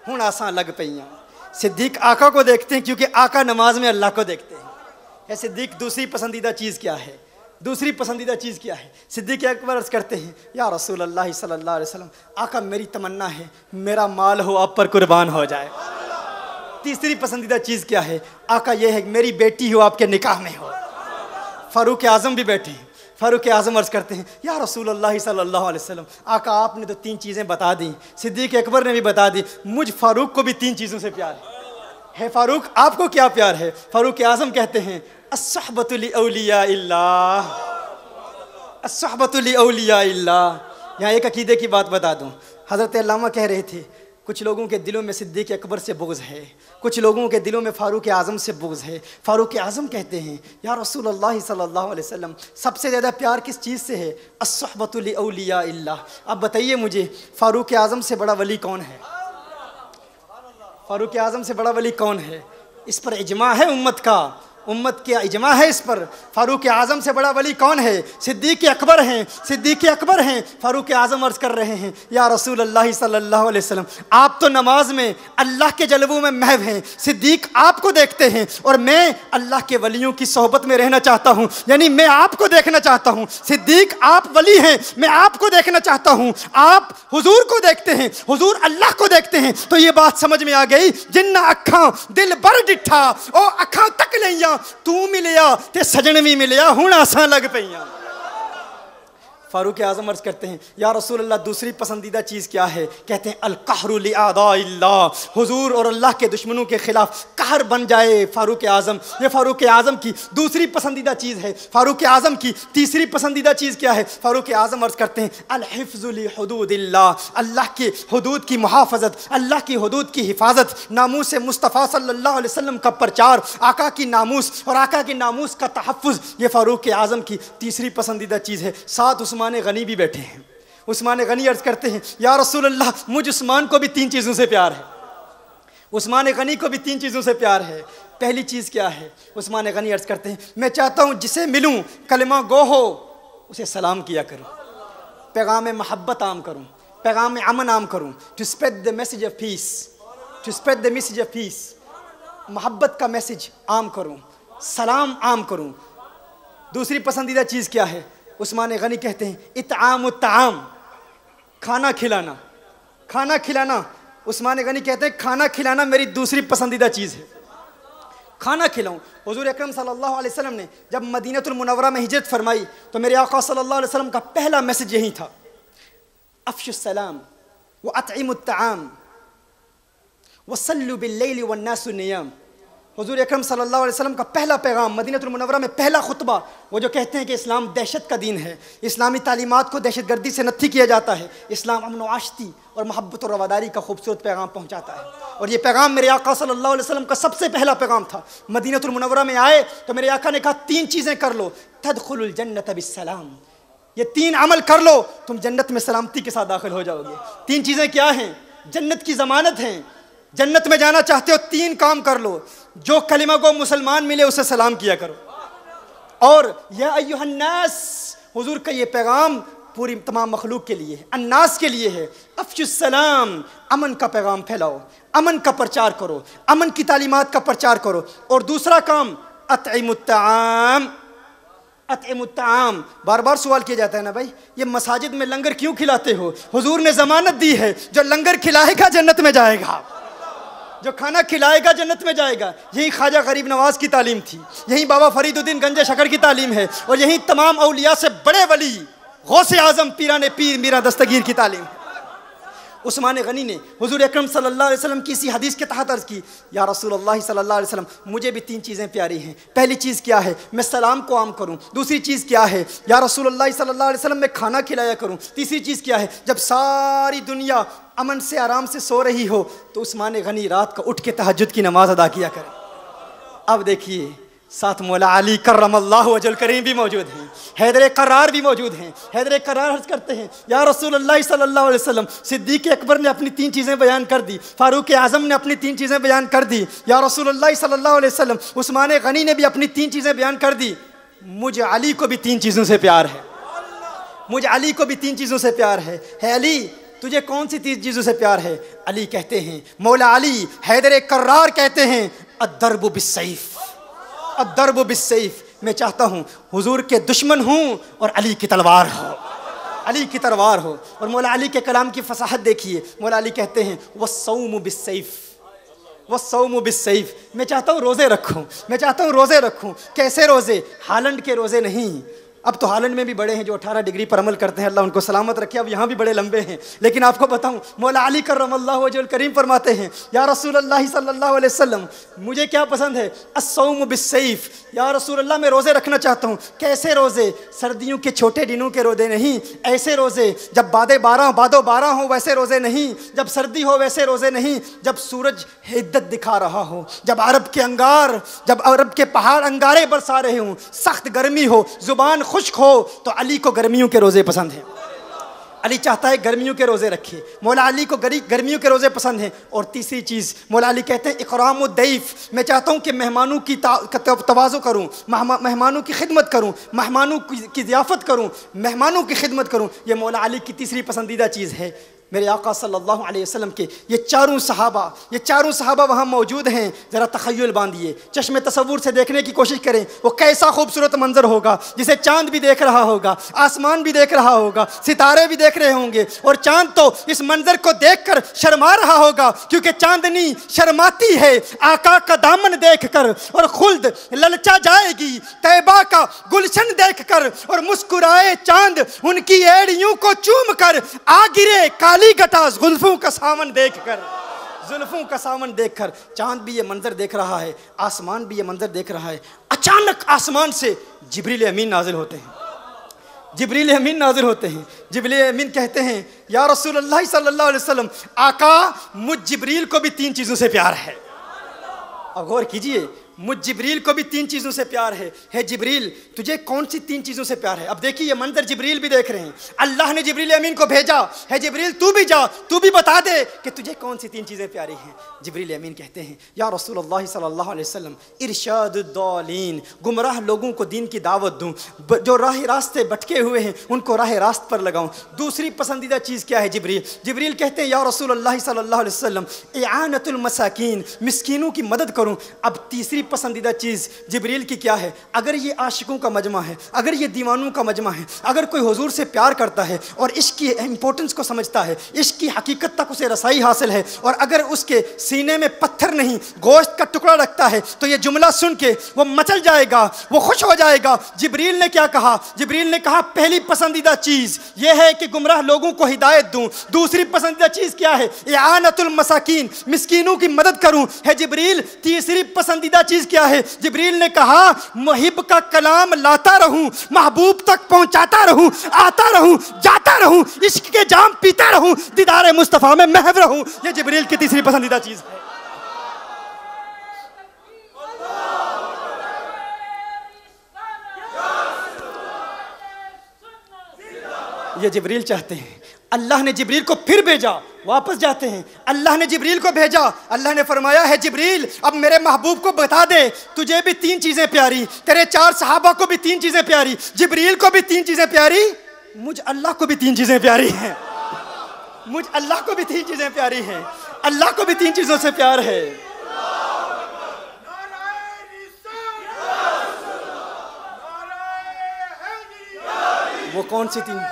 हुण आसां लग पईयां। सिद्दीक आका को देखते हैं क्योंकि आका नमाज में अल्लाह को देखते हैं। या सिद्दीक दूसरी पसंदीदा चीज़ क्या है? दूसरी पसंदीदा चीज़ क्या है? सिद्दीक अकबर अर्ज़ करते हैं, या रसूल अल्लाह सल्लल्लाहु अलैहि वसल्लम, आका मेरी तमन्ना है मेरा माल हो आप पर कुर्बान हो जाए। तीसरी पसंदीदा चीज़ क्या है? आका ये है मेरी बेटी हो आपके निकाह में हो। फ़ारूक आज़म भी बैठे हैं, फ़ारूक आज़म अर्ज़ करते हैं, या रसूल अल्लाह सल्लल्लाहु अलैहि वसल्लम, आका आपने तो 3 चीज़ें बता दी, सिद्दीक अकबर ने भी बता दी, मुझ फ़ारूक को भी 3 चीज़ों से प्यार है। फ़ारूक आपको क्या प्यार है? फ़ारूक आज़म कहते हैं, अस्सहबतु लिऔलिया इल्लाह, अस्सहबतु लिऔलिया इल्लाह। यहाँ एक अकीदे की बात बता दूँ, हज़रत अल्लामा कह रहे थे, कुछ लोगों के दिलों में सिद्दीक अकबर से बुग़्ज़ है, कुछ लोगों के दिलों में फ़ारूक आज़म से बुग़्ज़ है। फ़ारूक आज़म कहते हैं, या रसूल अल्लाह सल्लल्लाहु अलैहि वसल्लम, सबसे ज़्यादा प्यार किस चीज़ से है? अस्सहबतु लिऔलिया इल्लाह। अब बताइए मुझे, फ़ारूक आज़म से बड़ा वली कौन है? फ़ारूक आज़म से बड़ा वली कौन है? इस पर इजमा है उम्मत का, उम्मत के इजमा है इस पर। फ़ारूक आज़म से बड़ा वली कौन है? सिद्दीक अकबर हैं, सिद्दीक अकबर हैं। फ़ारूक आज़म अर्ज़ कर रहे हैं, या रसूल अल्लाह सल्लल्लाहु अलैहि वसल्लम, आप तो नमाज में अल्लाह के जलवों में महव हैं, सिद्दीक आपको देखते हैं, और मैं अल्लाह के वलियों की सोहबत में रहना चाहता हूँ, यानी मैं आपको देखना चाहता हूँ। सिद्दीक आप वली हैं, मैं आपको देखना चाहता हूँ। आप हुजूर को देखते हैं, हुजूर अल्लाह को देखते हैं। तो ये बात समझ में आ गई, जिन्ना अखां दिल भर डिठा ओ अखां तक लईयां, तू मिलिया ते सजन भी मिलिया, हुण आसां लग पईयां। फ़ारूक आज़म अर्ज़ करते हैं, या रसूल अल्लाह दूसरी पसंदीदा चीज़ क्या है? कहते हैं अल कहरु लि आदाइल्लाह, हुजूर और अल्लाह के दुश्मनों के खिलाफ कहर बन जाए फ़ारूक आज़म। ये फ़ारूक आज़म की दूसरी पसंदीदा चीज़ है। फ़ारूक आज़म की तीसरी पसंदीदा चीज़ क्या है? फ़ारूक आज़म अर्ज़ करते हैं अल हिफ्ज़ु लि हुदूदिल्लाह, अल्लाह के हुदूद की मुहाफ़ज़त, अल्लाह की हुदूद की हिफाजत, नामूस मुस्तफ़ा सल्लल्लाहु अलैहि वसल्लम का प्रचार, आका की नामूस और आका की नामूस का तहफ़्फ़ुज़, ये फ़ारूक आज़म की तीसरी पसंदीदा चीज़ है। साथ उस्मान गनी भी बैठे हैं। उस्मान गनी अर्ज़ करते हैं, या रसूल अल्लाह मुझ उस्मान को भी 3 चीज़ों से प्यार है। उस्मान गनी को भी 3 चीज़ों से प्यार है। पहली चीज़ क्या है? उस्मान गनी अर्ज़ करते हैं, मैं चाहता हूँ जिसे मिलूँ कलमा गो हो उसे सलाम किया करूँ, पैगाम मोहब्बत आम करूँ, पैगाम अमन आम करूँ, to spread the message of peace, to spread the message of peace, मोहब्बत का मैसेज आम करूँ, सलाम आम करूँ। दूसरी पसंदीदा चीज़ क्या है? उस्मान गनी कहते हैं इत्आमुत ताम, खाना खिलाना, खाना खिलाना। उस्मान गनी कहते हैं खाना खिलाना मेरी दूसरी पसंदीदा चीज़ है। खाना खिलाऊं। हुजूर अकरम सल्लल्लाहु अलैहि वसल्लम ने जब मदीनतुल मुनव्वरा में हिजरत फरमाई तो मेरे आका सल्लल्लाहु अलैहि वसल्लम का पहला मैसेज यही था, अफ़शुस सलाम व अतइमुत ताम व सल्लु बिल्लैलि वन्नासु नियाम। हुजूर अकरम सल्लल्लाहु अलैहि वसल्लम का पहला पैगाम मदीनतुल मुनव्वरा में पहला खुतबा, वो जो कहते हैं कि इस्लाम दहशत का दीन है, इस्लामी तालीमात को दहशतगर्दी से नत्थी किया जाता है, इस्लाम अमन व आश्ती और मोहब्बत और रवादारी का खूबसूरत पैगाम पहुंचाता है। और ये पैगाम मेरे आका सल्लल्लाहु अलैहि वसल्लम का सबसे पहला पैगाम था। मदीनतुल मुनव्वरा में आए तो मेरे आका ने कहा 3 चीज़ें कर लो, तदखुलुल जन्नत बिस्सलाम, ये 3 अमल कर लो तुम जन्नत में सलामती के साथ दाखिल हो जाओगे। 3 चीज़ें क्या हैं? जन्नत की ज़मानत हैं, जन्नत में जाना चाहते हो 3 काम कर लो, जो कलिमा को मुसलमान मिले उसे सलाम किया करो। और या अय्युहन्नास, हुजूर का ये पैगाम पूरी तमाम मखलूक के लिए है, अन्नास के लिए है। अफ़शुस सलाम, अमन का पैगाम फैलाओ, अमन का प्रचार करो, अमन की तालीमात का प्रचार करो। और दूसरा काम अतइमुत ताम, अतइमुत ताम। बार बार सवाल किया जाता है ना भाई, ये मसाजिद में लंगर क्यों खिलाते हो? हुजूर ने ज़मानत दी है, जो लंगर खिलाएगा जन्नत में जाएगा, जो खाना खिलाएगा जन्नत में जाएगा। यही ख्वाजा गरीब नवाज की तालीम थी, यही बाबा फरीदुद्दीन गंजे शकर की तालीम है, और यही तमाम औलिया से बड़े वली गौसे आज़म पीराने पीर मीरा दस्तगीर की तालीम है। उस्मान गनी ने हुजूर अकरम सल्लल्लाहु अलैहि वसल्लम की इसी हदीस के तहत अर्ज़ की, या रसूलुल्लाह सल्लल्लाहु अलैहि वसल्लम मुझे भी 3 चीज़ें प्यारी हैं। पहली चीज़ क्या है? मैं सलाम को आम करूं। दूसरी चीज़ क्या है? या रसूलुल्लाह सल्लल्लाहु अलैहि वसल्लम मैं खाना खिलाया करूं। तीसरी चीज़ क्या है? जब सारी दुनिया अमन से आराम से सो रही हो तो उस्मान गनी रात को उठ के तहज्जुद की नमाज अदा किया करें। अब देखिए साथ मौला अली कर्रमल्लाहु वजहुल करीम भी मौजूद हैं, हैदर करार भी मौजूद हैं। हैदर करार अर्ज़ करते हैं, या रसूलुल्लाह सल्लल्लाहु अलैहि वसल्लम, सिद्दीक़ अकबर ने अपनी 3 चीज़ें बयान कर दी, फ़ारूक आज़म ने अपनी 3 चीज़ें बयान कर दी, या रसूलुल्लाह सल्लल्लाहु अलैहि वसल्लम उस्मान गनी ने भी अपनी 3 चीज़ें बयान कर दी। मुझे अली को भी 3 चीज़ों से प्यार है, मुझे अली को भी 3 चीज़ों से प्यार है। अली तुझे कौन सी 3 चीज़ों से प्यार है? अली कहते हैं, मौला अली हैदर करार कहते हैं, अद्दरबु बिस्सैफ, अद्दरबु बिस्सैफ। मैं चाहता हूँ हुजूर के दुश्मन हूँ और अली की तलवार हो, अली की तलवार हो। और मौला अली के कलाम की फसाहत देखिए, मौला अली कहते हैं वस्सौमु बिस्सैफ, वस्सौमु बिस्सैफ। मैं चाहता हूँ रोज़े रखूँ, मैं चाहता हूँ रोज़े रखूँ। कैसे रोज़े? हालैंड के रोज़े नहीं। अब तो हालैंड में भी बड़े हैं जो 18 डिग्री पर अमल करते हैं, अल्लाह उनको सलामत रखे। अब यहाँ भी बड़े लंबे हैं, लेकिन आपको बताऊँ मौला अली कर्रमल्लाहु वजहुल करीम फरमाते हैं, या रसूलुल्लाह सल्लल्लाहु अलैहि वसल्लम मुझे क्या पसंद है? अस्सौम बिस्सैफ। या रसूलुल्लाह मैं रोज़े रखना चाहता हूँ। कैसे रोज़े? सर्दियों के छोटे दिनों के रोज़े नहीं, ऐसे रोज़े जब बादो 12 हो वैसे रोज़े नहीं, जब सर्दी हो वैसे रोज़े नहीं, जब सूरज हिद्दत दिखा रहा हो, जब अरब के पहाड़ अंगारे बरसा रहे हों, सख्त गर्मी हो, ज़ुबान खुश्क हो, तो अली को गर्मियों के रोज़े पसंद हैं। अली चाहता है गर्मियों के रोज़े रखे, मौला अली को गर्मियों के रोज़े पसंद हैं। और तीसरी चीज़ मौला अली कहते हैं इकरामुद दैफ। मैं चाहता हूँ कि मेहमानों की तवाज़ु करूँ, मेहमानों की खिदमत करूँ, मेहमानों की ज़ियाफ़त करूँ, मेहमानों की खिदमत करूँ। ये मौला अली की तीसरी पसंदीदा चीज़ है। मेरे आका सल्लल्लाहु अलैहि वसल्लम के ये चारों सहाबा वहाँ मौजूद हैं। ज़रा तख़य्युल बांधिए, चश्मे तसव्वुर से देखने की कोशिश करें वो कैसा खूबसूरत मंजर होगा, जिसे चांद भी देख रहा होगा, आसमान भी देख रहा होगा, सितारे भी देख रहे होंगे, और चांद तो इस मंजर को देखकर शर्मा रहा होगा, क्योंकि चांदनी शर्माती है आका का दामन देखकर, और खुल्द ललचा जाएगी तैबा का गुलशन देखकर, और मुस्कुराए चांद उनकी एड़ियों को चूम कर, आ गिरे काली गटा जुल्फों का सावन देखकर। चांद भी ये मंजर देख रहा है, आसमान भी ये मंजर देख रहा है। अचानक आसमान से जिब्रील अमीन नाजिल होते हैं। जिब्रील अमीन कहते हैं, या रसूलल्लाह सल्लल्लाहु अलैहि वसल्लम, आका मुझ जिब्रील को भी 3 चीज़ों से प्यार है। अब गौर कीजिए, मुझ जिब्रील को भी 3 चीज़ों से प्यार है जिब्रील तुझे कौन सी 3 चीज़ों से प्यार है? अब देखिए ये मंजर जिब्रील भी देख रहे हैं, अल्लाह ने जिब्रील अमीन को भेजा है, जिब्रील तू भी जा, तू भी बता दे कि तुझे कौन सी 3 चीज़ें प्यारी हैं। जिब्रील अमीन कहते हैं, या रसूलुल्लाह सल्लल्लाहु अलैहि वसल्लम, इरशादुद्दालीन, गुमराह लोगों को दीन की दावत दूं, जो राह रास्ते भटके हुए हैं उनको राह रास्त पर लगाऊं। दूसरी पसंदीदा चीज़ क्या है जिब्रील कहते हैं, या रसूलुल्लाह सल्लल्लाहु अलैहि वसल्लम, इआनतुल मसाकीन, मिस्कीनों की मदद करूं। अब तीसरी पसंदीदा चीज़ जिब्रील की क्या है? अगर ये आशिकों का मजमा है, अगर ये दीवानों का मजमा है, अगर कोई हुजूर से प्यार करता है और इश्क की इंपॉर्टेंस को समझता है, इश्क की हकीकत तक उसे रसाई हासिल है, और अगर उसके सीने में पत्थर नहीं गोश्त का टुकड़ा रखता है, तो ये जुमला सुन के वो मचल जाएगा, वो खुश हो जाएगा। जिब्रील ने क्या कहा? जिब्रील ने कहा पहली पसंदीदा चीज़ यह है कि गुमराह लोगों को हिदायत दूं। दूसरी पसंदीदा चीज़ क्या है? इआनतुल मसाकीन, मिस्कीनों की मदद करूं है जिब्रील। तीसरी पसंदीदा चीज़ क्या है? जिब्रील ने कहा मुहिब का कलाम लाता रहूं, महबूब तक पहुंचाता रहूं, आता रहूं, जाता रहूं, इश्क के जाम पीता रहूं, दीदार मुस्तफा में महव रहूं। ये जिब्रील की तीसरी पसंदीदा चीज है। ये जिब्रील चाहते हैं। अल्लाह ने जिब्रील को फिर भेजा, वापस जाते हैं, अल्लाह ने जिब्रील को भेजा, अल्लाह ने फरमाया है जिब्रील अब मेरे महबूब को बता दे तुझे भी 3 चीजें प्यारी, तेरे 4 सहाबा को भी 3 चीजें प्यारी, जिब्रील को भी 3 चीजें प्यारी, मुझ अल्लाह को भी 3 चीजें प्यारी हैं, मुझ अल्लाह को भी 3 चीजें प्यारी हैं, अल्लाह को भी 3 चीजों से प्यार है। वो कौन सी 3?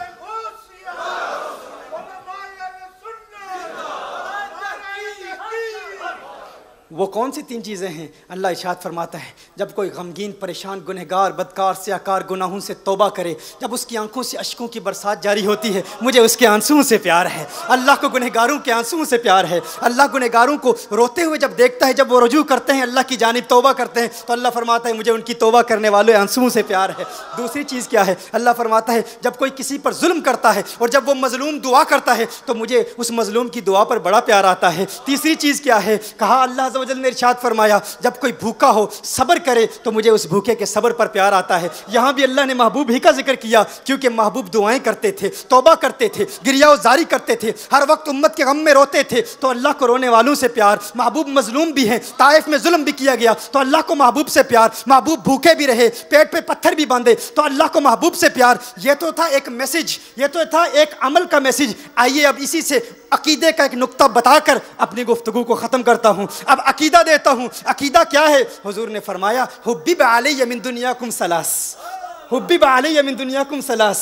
वो कौन सी 3 चीज़ें हैं? अल्लाह इरशाद फरमाता है, जब कोई गमगीन, परेशान, गुनहगार, बदकार, स्याकार, गुनाहों से तौबा करे, जब उसकी आंखों से अश्कों की बरसात जारी होती है, मुझे उसके आंसुओं से प्यार है। अल्लाह को गुनहगारों के आंसुओं से प्यार है। अल्लाह गुनहगारों को रोते हुए जब देखता है, जब वो रुजू करते हैं अल्लाह की जानिब, तौबा करते हैं, तो अल्लाह फरमाता है मुझे उनकी तौबा करने वालों आंसुओं से प्यार है। दूसरी चीज़ क्या है? अल्लाह फरमाता है जब कोई किसी पर जुल्म करता है और जब वो मजलूम दुआ करता है, तो मुझे उस मजलूम की दुआ पर बड़ा प्यार आता है। तीसरी चीज़ क्या है? कहा अल्लाह ने इरशाद फरमाया जब कोई भूखा हो सब्र करे, तो मुझे उस भूखे के सब्र पर प्यार आता है। यहाँ भी अल्लाह ने महबूब ही का जिक्र किया, क्योंकि महबूब दुआएं करते थे, तौबा करते थे, गिरियाज़ारी करते थे, हर वक्त उम्मत के गम में रोते थे, तो अल्लाह को रोने वालों से प्यार। महबूब मजलूम भी हैं, ताइफ में जुल्म भी किया गया, तो अल्लाह को महबूब से प्यार। महबूब भूखे भी रहे, पेट पे पत्थर भी बांधे, तो अल्लाह को महबूब से प्यार। ये तो था एक मैसेज, ये तो था एक अमल का मैसेज। आइए अब इसी से अकीदे का एक नुक्ता बताकर अपनी गुफ्तगू को ख़त्म करता हूँ। अब अकीदा देता हूँ। अकीदा क्या है? हुजूर ने फरमाया हुब्बिब अलैया मिन दुनियाकुम सलास, हुब्बिब अलैया मिन दुनियाकुम सलास,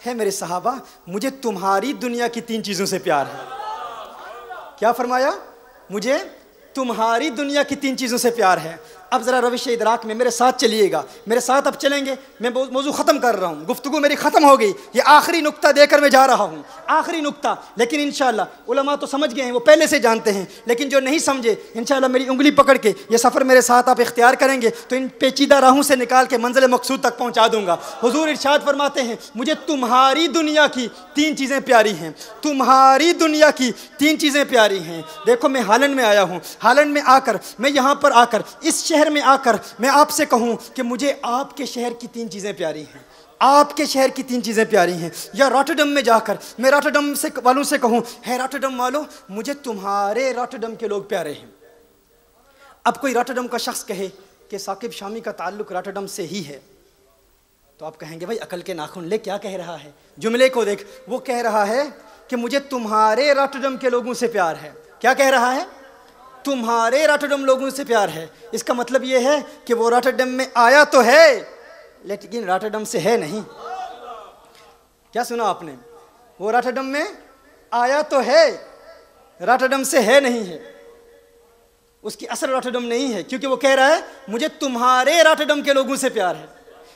है मेरे सहाबा मुझे तुम्हारी दुनिया की 3 चीज़ों से प्यार है। क्या फरमाया? मुझे तुम्हारी दुनिया की 3 चीज़ों से प्यार है। अब ज़रा रविश इदराक में मेरे साथ चलिएगा, मेरे साथ अब चलेंगे। मैं मौजू ख़त्म कर रहा हूँ, गुफ्तगू मेरी ख़त्म हो गई, ये आखिरी नुक्ता देकर मैं जा रहा हूँ, आखिरी नुक्ता। लेकिन इंशाअल्लाह उलमा तो समझ गए हैं, वो पहले से जानते हैं, लेकिन जो नहीं समझे इंशाअल्लाह मेरी उंगली पकड़ के ये सफ़र मेरे साथ आप इख्तियार करेंगे तो इन पेचीदा राहों से निकाल के मंजिल मकसूद तक पहुँचा दूँगा। हुजूर इरशाद फरमाते हैं मुझे तुम्हारी दुनिया की 3 चीज़ें प्यारी हैं, तुम्हारी दुनिया की 3 चीज़ें प्यारी हैं। देखो मैं हालैंड में आया हूँ, हालैंड में आकर, मैं यहाँ पर आकर, इस शहर में आकर मैं आपसे कहूँ कि मुझे आपके शहर की 3 चीज़ें प्यारी हैं, आपके शहर की 3 चीज़ें प्यारी हैं। या रॉटरडम में जाकर मैं रॉटरडम से वालों से कहूँ, है रॉटरडम वालों मुझे तुम्हारे रॉटरडम के लोग प्यारे हैं। अब कोई रॉटरडम का शख्स कहे कि साकिब शामी का ताल्लुक रॉटरडम से ही है, तो आप कहेंगे भाई अकल के नाखून ले, क्या कह रहा है? जुमले को देख, वो कह रहा है कि मुझे तुम्हारे रॉटरडम के लोगों से प्यार है। क्या कह रहा है? तुम्हारे रॉटरडम लोगों से प्यार है। इसका मतलब यह है कि वो रॉटरडम में आया तो है लेकिन रॉटरडम से है नहीं। क्या सुना आपने? वो रॉटरडम में आया तो है, रॉटरडम से है नहीं है, उसकी असल रॉटरडम नहीं है, क्योंकि वो कह रहा है मुझे तुम्हारे रॉटरडम के लोगों से प्यार है।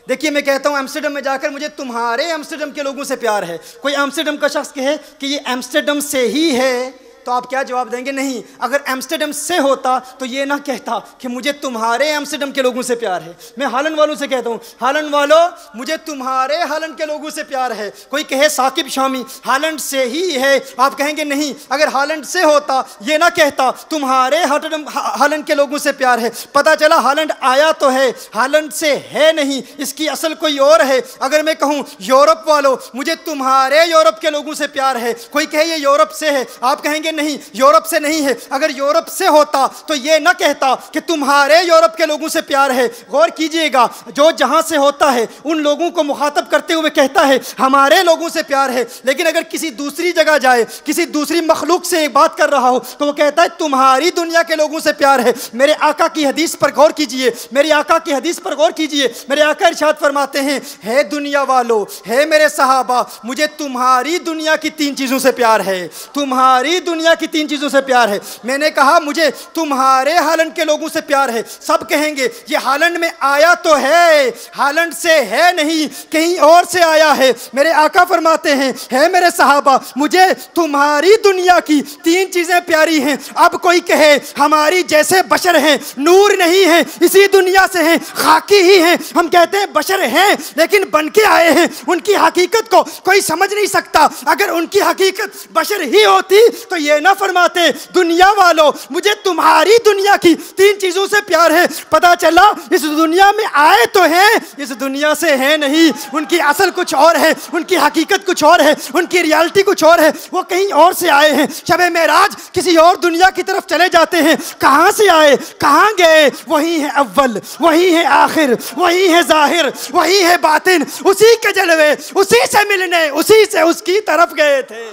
देखिए, मैं कहता हूं एम्स्टर्डम में जाकर मुझे तुम्हारे एम्स्टर्डम के लोगों से प्यार है। कोई एम्स्टर्डम का शख्स कहे कि ये एम्स्टर्डम से ही है, तो आप क्या जवाब देंगे? नहीं। अगर एम्स्टर्डम से होता तो ये ना कहता कि मुझे तुम्हारे एम्स्टर्डम के लोगों से प्यार है। मैं हालैंड वालों से कहता हूँ, हालैंड वालों मुझे तुम्हारे हालैंड के लोगों से प्यार है। कोई कहे साकिब शामी हालैंड से ही है, आप कहेंगे नहीं, अगर हालैंड से होता ये ना कहता तुम्हारे हालैंड के लोगों से प्यार है। पता चला हालैंड आया तो है, हालैंड से है नहीं, इसकी असल कोई और है। अगर मैं कहूँ यूरोप वालों मुझे तुम्हारे यूरोप के लोगों से प्यार है, कोई कहे ये यूरोप से है, आप कहेंगे नहीं, यूरोप से नहीं है। अगर यूरोप से होता तो ये ना कहता कि तुम्हारे यूरोप के लोगों से प्यार है। गौर कीजिएगा, जो जहां से होता है उन लोगों को मुखातब करते हुए कहता है हमारे लोगों से प्यार है, लेकिन अगर किसी दूसरी जगह जाए, किसी दूसरी मखलूक से एक बात कर रहा हो तो वो कहता है तुम्हारी दुनिया के लोगों से प्यार है। मेरे आका की हदीस पर गौर कीजिए, मेरी आका की हदीस पर गौर कीजिए। मेरे आका इरशाद फरमाते हैं, है दुनिया वालों, है मेरे सहाबा, मुझे तुम्हारी दुनिया की 3 चीजों से प्यार है। तुम्हारी दुनिया की 3 चीजों से प्यार है। मैंने कहा मुझे तुम्हारे हालैंड के लोगों से प्यार है। सब कहेंगे ये हालैंड में आया तो है, हालैंड से है नहीं, कहीं और से आया है। मेरे आका फरमाते हैं, है मेरे सहाबा, मुझे तुम्हारी दुनिया की 3 चीजें प्यारी हैं। अब कोई कहे हमारी जैसे बशर हैं, नूर नहीं है, इसी दुनिया से हैं, खाकी ही हैं। हम कहते हैं बशर हैं लेकिन बन के आए हैं, उनकी हकीकत को कोई समझ नहीं सकता। अगर उनकी हकीकत बशर ही होती तो ये ना फरमाते दुनिया वालों मुझे तुम्हारी दुनिया की 3 चीजों से प्यार है। पता चला इस दुनिया में आए तो हैं, इस दुनिया से है नहीं, उनकी असल कुछ और है, उनकी हकीकत कुछ और है, उनकी रियलिटी कुछ और है, वो कहीं और से आए हैं। शबे मेराज किसी और दुनिया की तरफ चले जाते हैं, कहां से आए कहां गए? वही है अव्वल, वही है आखिर, वही है जाहिर, वही है बातिन, उसी के जलवे, उसी से मिलने, उसी से उसकी तरफ गए थे।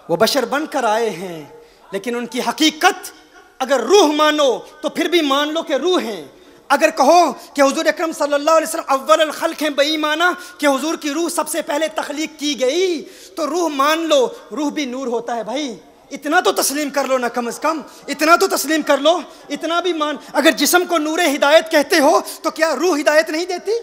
वो बशर बनकर आए हैं लेकिन उनकी हकीकत अगर रूह मानो तो फिर भी मान लो कि रूह हैं। अगर कहो कि हुजूर अकरम सल्लल्लाहु अलैहि वसल्लम अव्वल अल खल्क हैं, बेईमाना कि हुजूर की रूह सबसे पहले तख्लीक की गई, तो रूह मान लो, रूह भी नूर होता है भाई। इतना तो तस्लीम कर लो ना, कम से कम इतना तो तस्लीम कर लो, इतना भी मान। अगर जिस्म को नूरे हिदायत कहते हो तो क्या रूह हिदायत नहीं देती?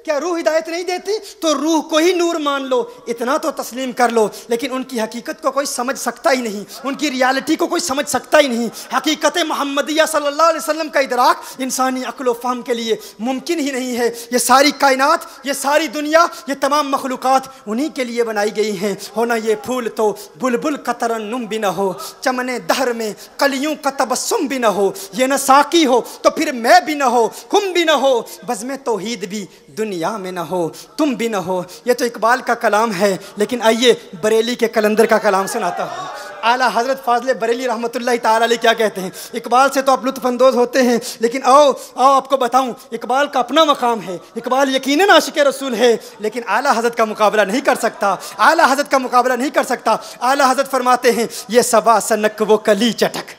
क्या रूह हिदायत नहीं देती? तो रूह को ही नूर मान लो, इतना तो तस्लीम कर लो। लेकिन उनकी हकीकत को कोई समझ सकता ही नहीं, उनकी रियलिटी को कोई समझ सकता ही नहीं। हकीकत मोहम्मदिया सल्लल्लाहु अलैहि वसल्लम का इदराक इंसानी अक्ल व फहम के लिए मुमकिन ही नहीं है। ये सारी कायनात, ये सारी दुनिया, ये तमाम मखलूक़ात उन्हीं के लिए बनाई गई हैं। हो ना ये फूल तो बुलबुल का तरन्नुम भी न हो, चमने दहर में कलियों का तबस्सुम भी न हो, ये न साकी हो तो फिर मैं भी न हो, हुम भी न हो, बज़्म तौहीद भी दुनिया में न हो, तुम भी न हो। ये तो इकबाल का कलाम है, लेकिन आइए बरेली के कलंदर का कलाम सुनाता हूँ। आला हजरत फाजले बरेली रहमतुल्लाहि ताला अलैह क्या कहते हैं। इकबाल से तो आप लुत्फ़अंदोज़ होते हैं, लेकिन आओ आपको बताऊं, इकबाल का अपना मकाम है। इकबाल यकीनन आशिक़ रसूल है, लेकिन आला हजरत का मुकाबला नहीं कर सकता, आला हजरत का मुकाबला नहीं कर सकता। आला हजरत फरमाते हैं, ये सबा सनक वो कली चटक।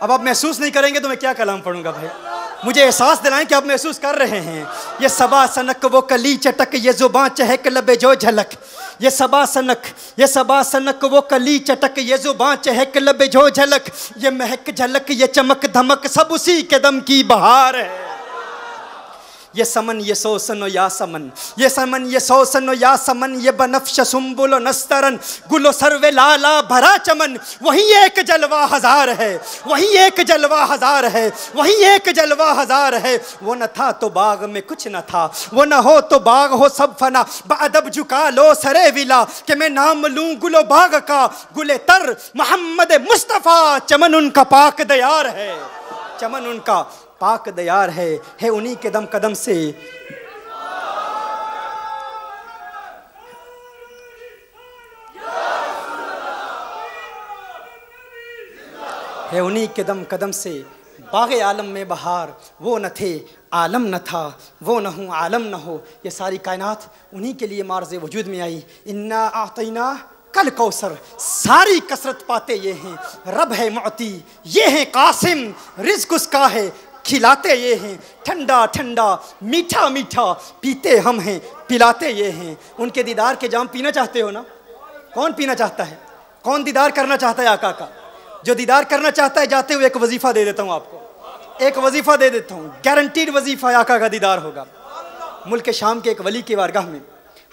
अब आप महसूस नहीं करेंगे तो मैं क्या कलाम पढ़ूंगा भाई? मुझे एहसास दिलाएं कि आप महसूस कर रहे हैं। ये सबा सनक वो कली चटक, ये जुबां चहक लबे जो झलक। ये सबा सनक वो कली चटक, ये जुबां चहक लबे जो झलक। ये महक झलक, ये चमक धमक, सब उसी के दम की बहार है। ये समन ये सोसनो या समन, ये समन ये सोसनो या समन, ये बनफ्श सुम्बुलो नस्तरन, गुलो सर्वे लाला भरा चमन। वही एक जलवा हजार है, वही एक जलवा हजार है, वही एक जलवा हजार है। वो न था तो बाग में कुछ न था, वो न हो तो बाग हो सब फना। बादब झुका लो सरे विला कि मैं नाम लूं गुलो बाग का। गुले तर मोहम्मद मुस्तफ़ा, चमन उनका पाक दयार है, चमन उनका पाक दयार है उन्हीं के दम कदम से। है उन्हीं के दम कदम से बाग़े आलम में बहार, वो न थे आलम न था, वो न हूँ आलम न हो। ये सारी कायनात उन्हीं के लिए मार्ज़ वजूद में आई। इन्ना आतैना कल कौसर, सारी कसरत पाते ये हैं, रब है मुअती ये हैं कासिम, रिज़्क़ उसका है खिलाते ये हैं, ठंडा ठंडा मीठा मीठा पीते हम हैं, पिलाते ये हैं। उनके दीदार के जाम पीना चाहते हो ना? कौन पीना चाहता है? कौन दीदार करना चाहता है आका का? जो दीदार करना चाहता है, जाते हुए एक वजीफ़ा दे देता हूँ आपको, एक वजीफ़ा दे देता हूँ, गारंटीड वजीफ़ा आका का दीदार होगा। मुल्क शाम के एक वली की बारगाह में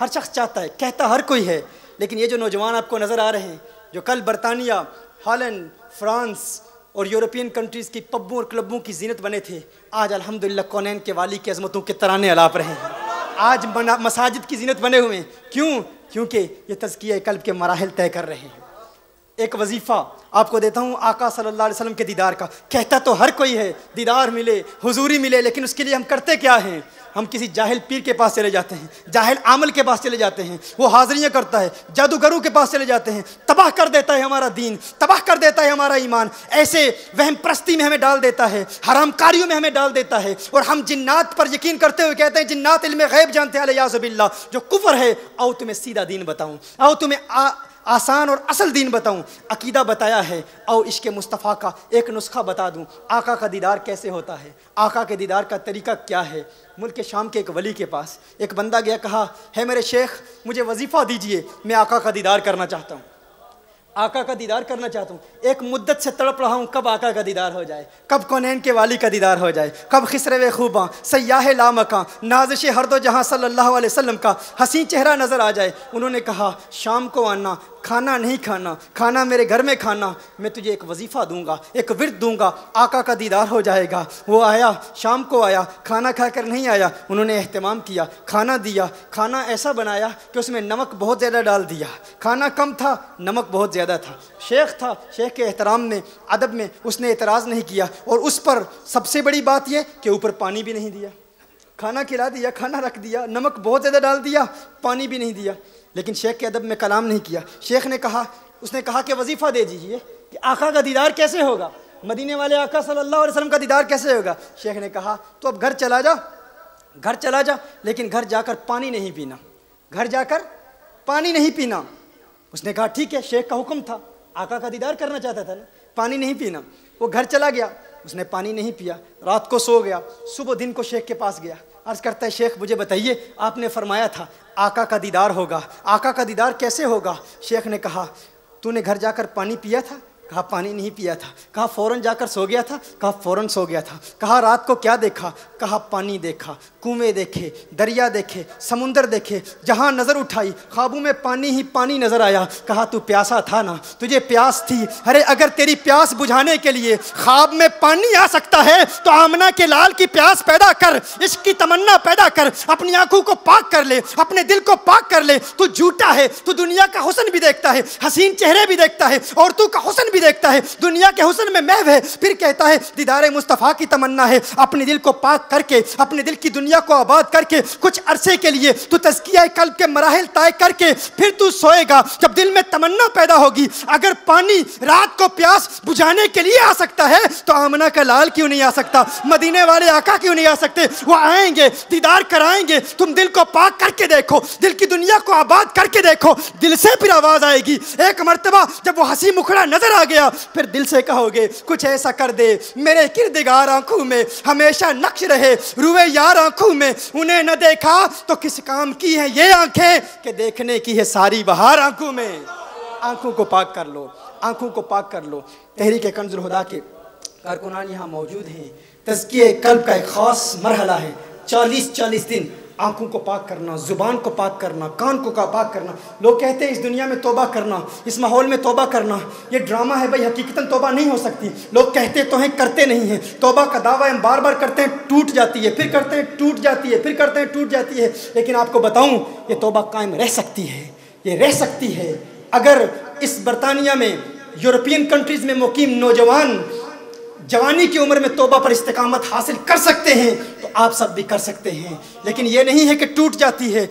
हर शख्स चाहता है, कहता हर कोई है, लेकिन ये जो नौजवान आपको नज़र आ रहे हैं, जो कल बरतानिया, हॉलैंड, फ्रांस और यूरोपियन कंट्रीज़ की पब्बों और क्लबों की जीनत बने थे, आज अल्हम्दुलिल्लाह कौनैन के वाली की अज़मतों के तराने अलाप रहे हैं। आज मसाजिद की जीनत बने हुए हैं। क्यों? क्योंकि ये तज़किया क़ल्ब के मराहिल तय कर रहे हैं। एक वजीफ़ा आपको देता हूँ आका सल्लल्लाहु अलैहि वसल्लम के दीदार का। कहता तो हर कोई है दीदार मिले, हुजूरी मिले, लेकिन उसके लिए हम करते क्या हैं? हम किसी जाहिल पीर के पास चले जाते हैं, जाहिल आमल के पास चले जाते हैं, वो हाज़रियाँ करता है, जादूगरों के पास चले जाते हैं, तबाह कर देता है हमारा दीन, तबाह कर देता है हमारा ईमान, ऐसे वहम परस्ती में हमें डाल देता है, हरामकारियों में हमें डाल देता है, और हम जिन्नात पर यकीन करते हुए कहते हैं जिन्नात इल्म गैब जानते हैं, अलियाज़ुबिल्लाह, जो कुफ्र है। आओ तुम्हें सीधा दीन बताऊँ, आओ तुम्हें आसान और असल दीन बताऊं, अकीदा बताया है। और इश्क़ मुस्तफ़ा का एक नुस्खा बता दूं, आका का दीदार कैसे होता है, आका के दीदार का तरीका क्या है। मुल्क शाम के एक वली के पास एक बंदा गया, कहा है मेरे शेख मुझे वजीफ़ा दीजिए, मैं आका का दीदार करना चाहता हूँ, आका का दीदार करना चाहता हूँ। एक मुद्दत से तड़प रहा हूँ कब आका का दीदार हो जाए, कब कौनैन के वाली का दीदार हो जाए, कब खिसरे खूबा सयाह लामका नाज़िश हर दो जहाँ सल्लल्लाहु अलैहि वसल्लम का हसीन चेहरा नज़र आ जाए। उन्होंने कहा शाम को आना, खाना नहीं खाना, खाना मेरे घर में खाना, मैं तुझे एक वजीफ़ा दूंगा, एक विर्द दूंगा, आका का दीदार हो जाएगा। वो आया, शाम को आया, खाना खाकर नहीं आया, उन्होंने एहतमाम किया, खाना दिया, खाना ऐसा बनाया कि उसमें नमक बहुत ज़्यादा डाल दिया, खाना कम था, नमक बहुत ज़्यादा था। शेख था, शेख के एहतराम में, अदब में उसने एतराज़ नहीं किया, और उस पर सबसे बड़ी बात यह कि ऊपर पानी भी नहीं दिया। खाना खिला दिया, खाना रख दिया, नमक बहुत ज़्यादा डाल दिया, पानी भी नहीं दिया, लेकिन शेख के अदब में कलाम नहीं किया। शेख ने कहा, उसने कहा कि वजीफ़ा दे दीजिए कि आका का दीदार कैसे होगा, मदीने वाले आका सल्लल्लाहु अलैहि वसल्लम का दीदार कैसे होगा। शेख ने कहा तो अब घर चला जा, घर चला जा, लेकिन घर जाकर पानी नहीं पीना, घर जाकर पानी नहीं पीना। उसने कहा ठीक है, शेख का हुक्म था, आका का दीदार करना चाहता था ना, पानी नहीं पीना। वो घर चला गया, उसने पानी नहीं पिया, रात को सो गया, सुबह दिन को शेख के पास गया, अर्ज़ करता है शेख मुझे बताइए आपने फरमाया था आका का दीदार होगा, आका का दीदार कैसे होगा। शेख ने कहा तूने घर जाकर पानी पिया था, कहा पानी नहीं पिया था, कहा फ़ौरन जाकर सो गया था, कहा फ़ौरन सो गया था, कहा रात को क्या देखा, कहा पानी देखा, कुएं देखे, दरिया देखे, समुंदर देखे, जहाँ नज़र उठाई ख्वाबों में पानी ही पानी नज़र आया। कहा तू प्यासा था ना, तुझे प्यास थी, अरे अगर तेरी प्यास बुझाने के लिए ख्वाब में पानी आ सकता है तो आमना के लाल की प्यास पैदा कर, इश्क की तमन्ना पैदा कर, अपनी आंखों को पाक कर ले, अपने दिल को पाक कर ले। तू झूठा है, तू दुनिया का हुस्न भी देखता है, हसीन चेहरे भी देखता है, औरतों का हुस्न भी देखता है, दुनिया के हुस्न में महव है, फिर कहता है दीदारे मुस्तफ़ा की तमन्ना है। अपने दिल को पाक करके, अपने दिल की दुनिया को आबाद करके, कुछ अरसे के लिए तू तज़किया क़ल्ब के मराहिल तय करके फिर तू सोएगा। जब दिल में तमन्ना पैदा होगी, अगर पानी रात को प्यास बुझाने के लिए आ सकता है तो आमना का लाल क्यों नहीं आ सकता, मदीने वाले आका क्यों नहीं आ सकते। वो आएंगे, दीदार कराएंगे, तुम दिल को पाक करके देखो, दिल की दुनिया को आबाद करके देखो, दिल से फिर आवाज़ आएगी। एक मर्तबा जब वो हंसी मुखड़ा नजर आ गया, फिर दिल से कहोगे कुछ ऐसा कर दे मेरे किरदगार आंखों में हमेशा नक्श रहे, रुए यार आंखों में, उन्हें न देखा तो किस काम की है ये आंखें कि देखने की है सारी बहार आंखों में। आंखों को पाक कर लो, आंखों को पाक कर लो। तहरीक कंजुल हुदा के कारकुनान यहाँ मौजूद हैं। तज़किए क़ल्ब का एक ख़ास मरहला है, 40-40 दिन आंखों को पाक करना, ज़ुबान को पाक करना, कान को पाक करना। लोग कहते हैं इस दुनिया में तौबा करना, इस माहौल में तौबा करना ये ड्रामा है भाई, हकीकतन तौबा नहीं हो सकती। लोग कहते तो हैं, करते नहीं हैं। तौबा का दावा हम बार बार करते हैं, टूट जाती है, फिर करते हैं टूट जाती है, फिर करते हैं टूट जाती है। लेकिन आपको बताऊं ये तौबा कायम रह सकती है, ये रह सकती है अगर इस बरतानिया में, यूरोपियन कंट्रीज़ में मुकीम नौजवान जवानी की उम्र में तौबा पर इस्तिकामत हासिल कर सकते हैं तो आप सब भी कर सकते हैं। लेकिन ये नहीं है कि टूट जाती है।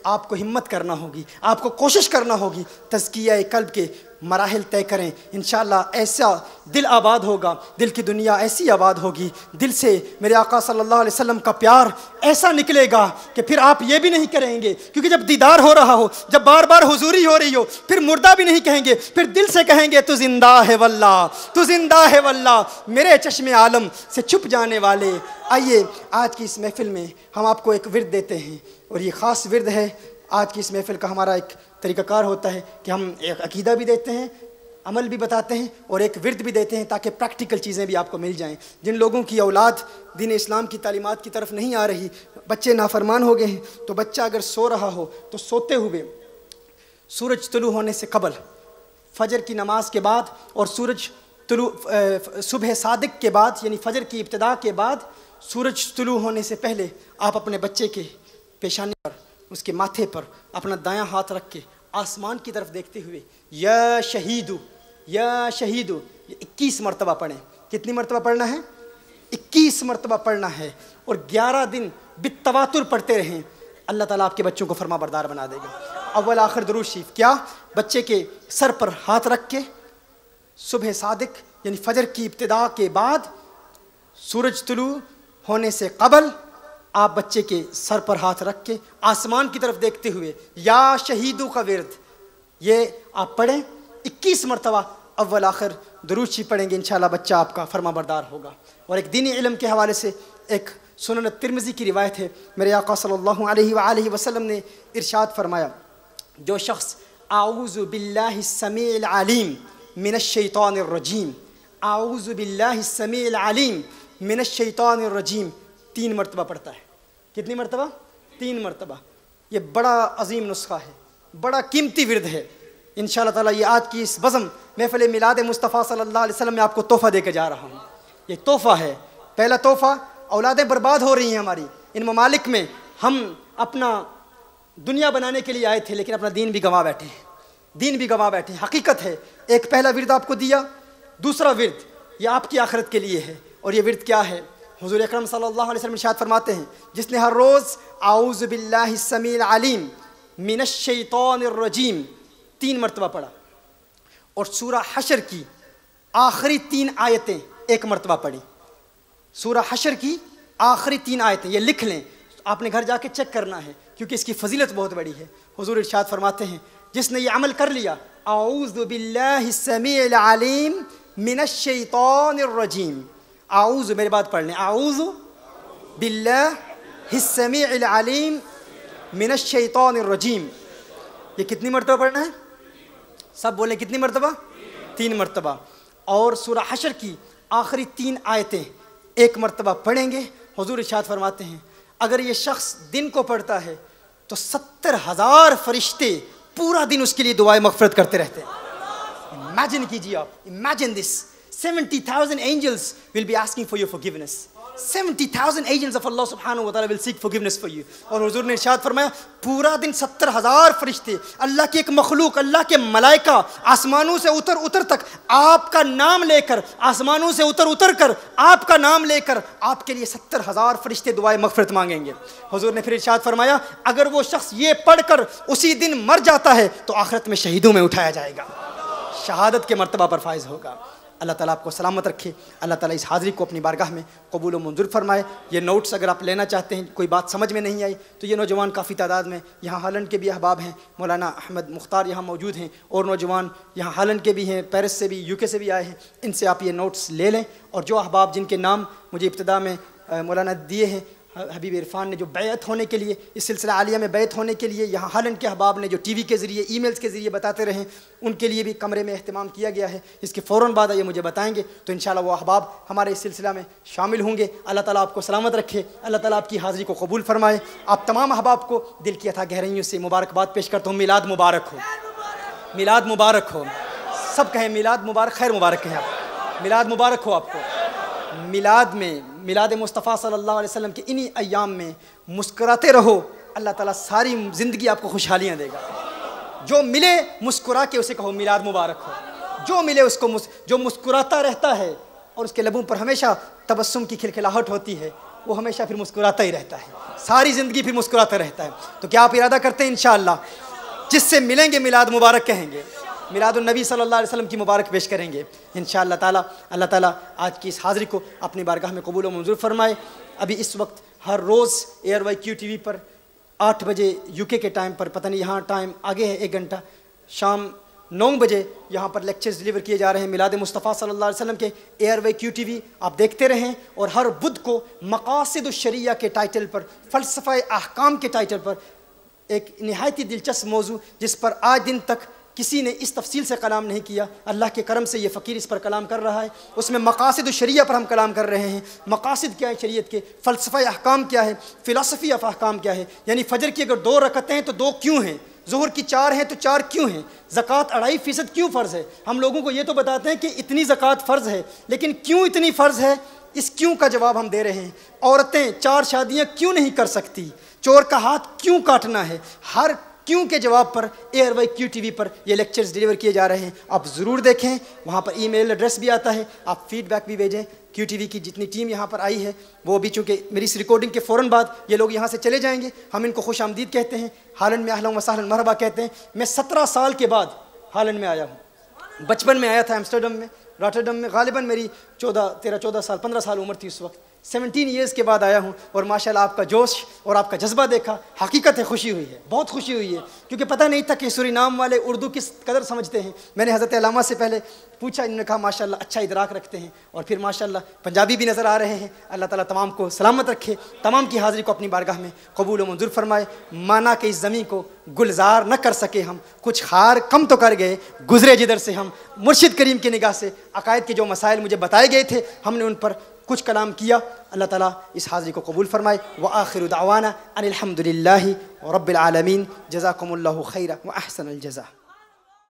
आपको हिम्मत करना होगी, आपको कोशिश करना होगी, तज़किया क़ल्ब के मराहिल तय करें। इंशाअल्लाह ऐसा दिल आबाद होगा, दिल की दुनिया ऐसी आबाद होगी, दिल से मेरे आका सल्लल्लाहु अलैहि वसल्लम का प्यार ऐसा निकलेगा कि फिर आप ये भी नहीं करेंगे, क्योंकि जब दीदार हो रहा हो, जब बार बार हुजूरी हो रही हो, फिर मुर्दा भी नहीं कहेंगे, फिर दिल से कहेंगे तू जिंदा है वल्लाह, तू जिंदा है वल्लाह, मेरे चश्मे आलम से छुप जाने वाले। आइए आज की इस महफिल में हम आपको एक विर्द देते हैं, और ये ख़ास विर्द है। आज की इस महफिल का हमारा एक तरीक़ाकार होता है कि हम एक अकीदा भी देते हैं, अमल भी बताते हैं, और एक विर्द भी देते हैं, ताकि प्रैक्टिकल चीज़ें भी आपको मिल जाएं। जिन लोगों की औलाद दीन इस्लाम की तालीमात की तरफ नहीं आ रही, बच्चे नाफरमान हो गए हैं, तो बच्चा अगर सो रहा हो तो सोते हुए सूरज तुलू होने से कबल, फजर की नमाज के बाद और सूरज तुलू सुबह सादिक के बाद, यानी फजर की इब्तिदा के बाद सूरज तुलू होने से पहले आप अपने बच्चे के पेशानी पर, उसके माथे पर अपना दायां हाथ रख के आसमान की तरफ देखते हुए या शहीदू, या शहीदू 21 मरतबा पढ़ें। कितनी मरतबा पढ़ना है? 21 मरतबा पढ़ना है, और 11 दिन बित्तवातुर पढ़ते रहें। अल्लाह ताला आपके बच्चों को फरमा बरदार बना देगा। अव्वल आखिर दुरूद शरीफ, क्या बच्चे के सर पर हाथ रख के सुबह सादिक यानी फजर की इब्तिदा के बाद सूरज तुलू होने से कबल आप बच्चे के सर पर हाथ रख के आसमान की तरफ देखते हुए या शहीदों का विर्द ये आप पढ़ें 21 मरतबा अव्वल आखिर दुरूद शरीफ पढ़ेंगे, इंशाअल्लाह बच्चा आपका फरमाबरदार होगा। और एक दीनी इल्म के हवाले से एक सुनन तिर्मिज़ी की रिवायत है, मेरे आका सल्लल्लाहु अलैहि वसल्लम ने इरशाद फरमाया, जो शख्स आऊज़ु बिल्लाहि समीइल अलीम मिनश शैतानिर रजीम, आऊज़ु बिल्लाहि समीइल अलीम मिनश शैतानिर रजीम 3 मरतबा पढ़ता है। कितनी मरतबा? 3 मरतबा। ये बड़ा अजीम नुस्खा है, बड़ा कीमती विर्द है। इंशाअल्लाह ताला ये आज की इस बज़म महफ़िल मिलाद मुस्तफ़ा सल्लल्लाहु अलैहि वसल्लम में आपको तोहफ़ा दे के जा रहा हूँ। ये तोहफ़ा है, पहला तोहफ़ा। औलादें बर्बाद हो रही हैं हमारी इन ममालिक में, हम अपना दुनिया बनाने के लिए आए थे, लेकिन अपना दीन भी गंवा बैठे हैं, दीन भी गंवा बैठे हैं। हकीकत है, एक पहला विर्द आपको दिया, दूसरा विर्द ये आपकी आखिरत के लिए है। और ये विर्द क्या है? हुज़ूर अकरम सल्लल्लाहु अलैहि वसल्लम इरशाद फरमाते हैं, जिसने हर रोज़ आऊज़ु बिल्लाहि समीइल अलीम मिनश शैतानिर रजीम 3 मरतबा पढ़ा, और सूरा हशर की आखिरी 3 आयतें 1 मरतबा पढ़ी। सूरा हशर की आखिरी 3 आयतें, ये लिख लें, आपने घर जाके चेक करना है, क्योंकि इसकी फजीलत बहुत बड़ी है। हुज़ूर इरशाद फरमाते हैं, जिसने ये अमल कर लिया, आऊज़ु बिल्लाहि समीइल अलीम मिनश शैतानिर रजीम, आऊज़ु मेरे बात पढ़ लें, आऊज़ु बिल्लाहि समीइल अलीम मिनश शैतानिर रजीम, ये कितनी मरतबा पढ़ना है? सब बोले कितनी मरतबा? 3 मरतबा। और सूरा हशर की आखिरी 3 आयतें 1 मरतबा पढ़ेंगे। हुज़ूर इरशाद फरमाते हैं, अगर ये शख्स दिन को पढ़ता है तो 70,000 फरिश्ते पूरा दिन उसके लिए दुआएं मग़फ़िरत करते रहते हैं। इमेजिन कीजिए आप, imagine this, 70,000 angels will be asking for your forgiveness. 70,000 angels of Allah subhanahu wa ta'ala will seek forgiveness for you. और हुज़ूर ने इरशाद फरमाया, पूरा दिन 70,000 फरिश्ते, अल्लाह की एक मखलूक, अल्लाह के मलाइका आसमानों से उतर उतर तक आपका नाम लेकर, आसमानों से उतर उतर कर आपका नाम लेकर आपके लिए 70,000 फरिश्ते दुआएं मग़फ़िरत मांगेंगे। हुज़ूर ने फिर इरशाद फरमाया, अगर वो शख्स ये पढ़कर उसी दिन मर जाता है तो आखिरत में शहीदों में उठाया जाएगा, शहादत के मर्तबा पर फाइज होगा। अल्लाह ताला आपको सलामत रखे। अल्लाह ताला इस हाज़िरी को अपनी बारगाह में कबूल व मंजूर फरमाए। ये नोट्स अगर आप लेना चाहते हैं, कोई बात समझ में नहीं आई, तो ये नौजवान काफ़ी तादाद में यहाँ हालैंड के भी अहबाब हैं, मौलाना अहमद मुख्तार यहाँ मौजूद हैं, और नौजवान यहाँ हालैंड के भी हैं, पेरिस से भी, यूके से भी आए हैं। इनसे आप ये नोट्स ले लें। और जो अहबाब जिनके नाम मुझे इब्तिदा में मौलाना दिए हैं, हबीब इरफान ने जो बैत होने के लिए, इस सिलसिला आलिया में बैत होने के लिए यहाँ हालैंड के अहबाब ने जो टीवी के ज़रिए, ईमेल्स के ज़रिए बताते रहे, उनके लिए भी कमरे में अहतमाम किया गया है। इसके फ़ौरन बाद ये मुझे बताएंगे, तो इंशाअल्लाह वो अहबाब हमारे इस सिलसिला में शामिल होंगे। अल्लाह ताला आपको सलामत रखे, अल्लाह ताला आपकी हाज़िरी को कबूल फरमाए। आप तमाम अहबाब को दिल की अथा गहराइयों से मुबारकबाद पेश करता हूँ। मिलाद मुबारक हो, मिलाद मुबारक हो। सब कहें मिलाद मुबारक, खैर मुबारक कहें आप, मिलाद मुबारक हो आपको। मिलाद में, मिलाद मुस्तफ़ा सल्लल्लाहु अलैहि वसल्लम के इन्हीं अय्याम में मुस्कुराते रहो, अल्लाह ताला सारी ज़िंदगी आपको खुशहालियाँ देगा। जो मिले मुस्कुरा के उसे कहो मिलाद मुबारक हो। जो मिले उसको जो मुस्कुराता रहता है और उसके लबों पर हमेशा तबस्सुम की खिलखिलाहट होती है, वो हमेशा फिर मुस्कुराता ही रहता है, सारी ज़िंदगी फिर मुस्कुराता रहता है। तो क्या आप इरादा करते हैं इंशाअल्लाह जिससे मिलेंगे मिलाद मुबारक कहेंगे, मिलादुन नबी सल्लल्लाहु अलैहि वसल्लम की मुबारक पेश करेंगे इंशाअल्लाह ताला। अल्लाह ताला आज की इस हाज़िरी को अपनी बारगाह में कबूल व मंजूर फरमाए। अभी इस वक्त हर रोज़ ARYQ TV पर 8 बजे UK के टाइम पर, पता नहीं यहाँ टाइम आगे है 1 घंटा, शाम 9 बजे यहाँ पर लेक्चर्स डिलीवर किए जा रहे हैं मिलाद मुस्तफ़ा सल्लल्लाहु अलैहि वसल्लम के। ARYQ TV आप देखते रहें। और हर बुध को मक़ासिद शरिया के टाइटल पर, फ़लसफ़ा अहकाम के टाइटल पर एक नहायती दिलचस्प मौजू जिस पर आज दिन तक किसी ने इस तफसील से कलाम नहीं किया, अल्लाह के करम से ये फ़कीर इस पर कलाम कर रहा है। उसमें मक़ासिद शरिया पर हम कलाम कर रहे हैं। मक़ासिद क्या है शरीयत के, फ़लसफ़ा अहकाम क्या है, फ़िलासफ़ी ऑफ अहकाम क्या है। यानी फ़जर की अगर 2 रकअतें हैं तो 2 क्यों हैं, ज़ुहर की 4 हैं तो 4 क्यों हैं, ज़कात 2.5% क्यों फ़र्ज़ है। हम लोगों को ये तो बताते हैं कि इतनी ज़कात फ़र्ज़ है, लेकिन क्यों इतनी फ़र्ज़ है, इस क्यों का जवाब हम दे रहे हैं। औरतें 4 शादियाँ क्यों नहीं कर सकती, चोर का हाथ क्यों काटना है, हर क्यों के जवाब पर ARYQ TV पर ये लेक्चर्स डिलीवर किए जा रहे हैं। आप ज़रूर देखें, वहाँ पर ईमेल एड्रेस भी आता है, आप फीडबैक भी भेजें। QTV की जितनी टीम यहाँ पर आई है वो भी, चूँकि मेरी इस रिकॉर्डिंग के फ़ौरन बाद ये लोग यहाँ से चले जाएंगे, हम इनको खुश आमदीद कहते हैं, हालन में अहलन व सहलन मरहबा कहते हैं। मैं 17 साल के बाद हालन में आया हूँ। बचपन में आया था एम्स्टर्डम में, रॉटरडम में, गालिबन मेरी 14 साल 15 साल उम्र थी उस वक्त। 17 ईयर्स के बाद आया हूँ और माशाल्लाह आपका जोश और आपका जज्बा देखा, हकीकत है खुशी हुई है, बहुत खुशी हुई है। क्योंकि पता नहीं था कि सूरीनाम वाले उर्दू किस कदर समझते हैं। मैंने हज़रत अल्लामा से पहले पूछा, इन्होंने कहा माशाल्लाह अच्छा इदराक रखते हैं। और फिर माशाल्लाह पंजाबी भी नज़र आ रहे हैं। अल्लाह ताला तमाम को सलामत रखे, तमाम की हाज़िरी को अपनी बारगाह में कबूल व मंजूर फरमाए। माना कि इस ज़मीं को गुलजार न कर सके हम, कुछ खार कम तो कर गए, गुजरे जिधर से हम। मुर्शिद करीम की निगाह से अकायद के जो मसाइल मुझे बताए गए थे, हमने उन पर कुछ कलाम किया। अल्लाह ताला इस हाज़िरी को कबूल फरमाए। व आखिरु दावाना अनिल हम्दुलिल्लाहि रब्बिल आलमीन। जज़ाकुमुल्लाहु खैरा व अहसनल जज़ा।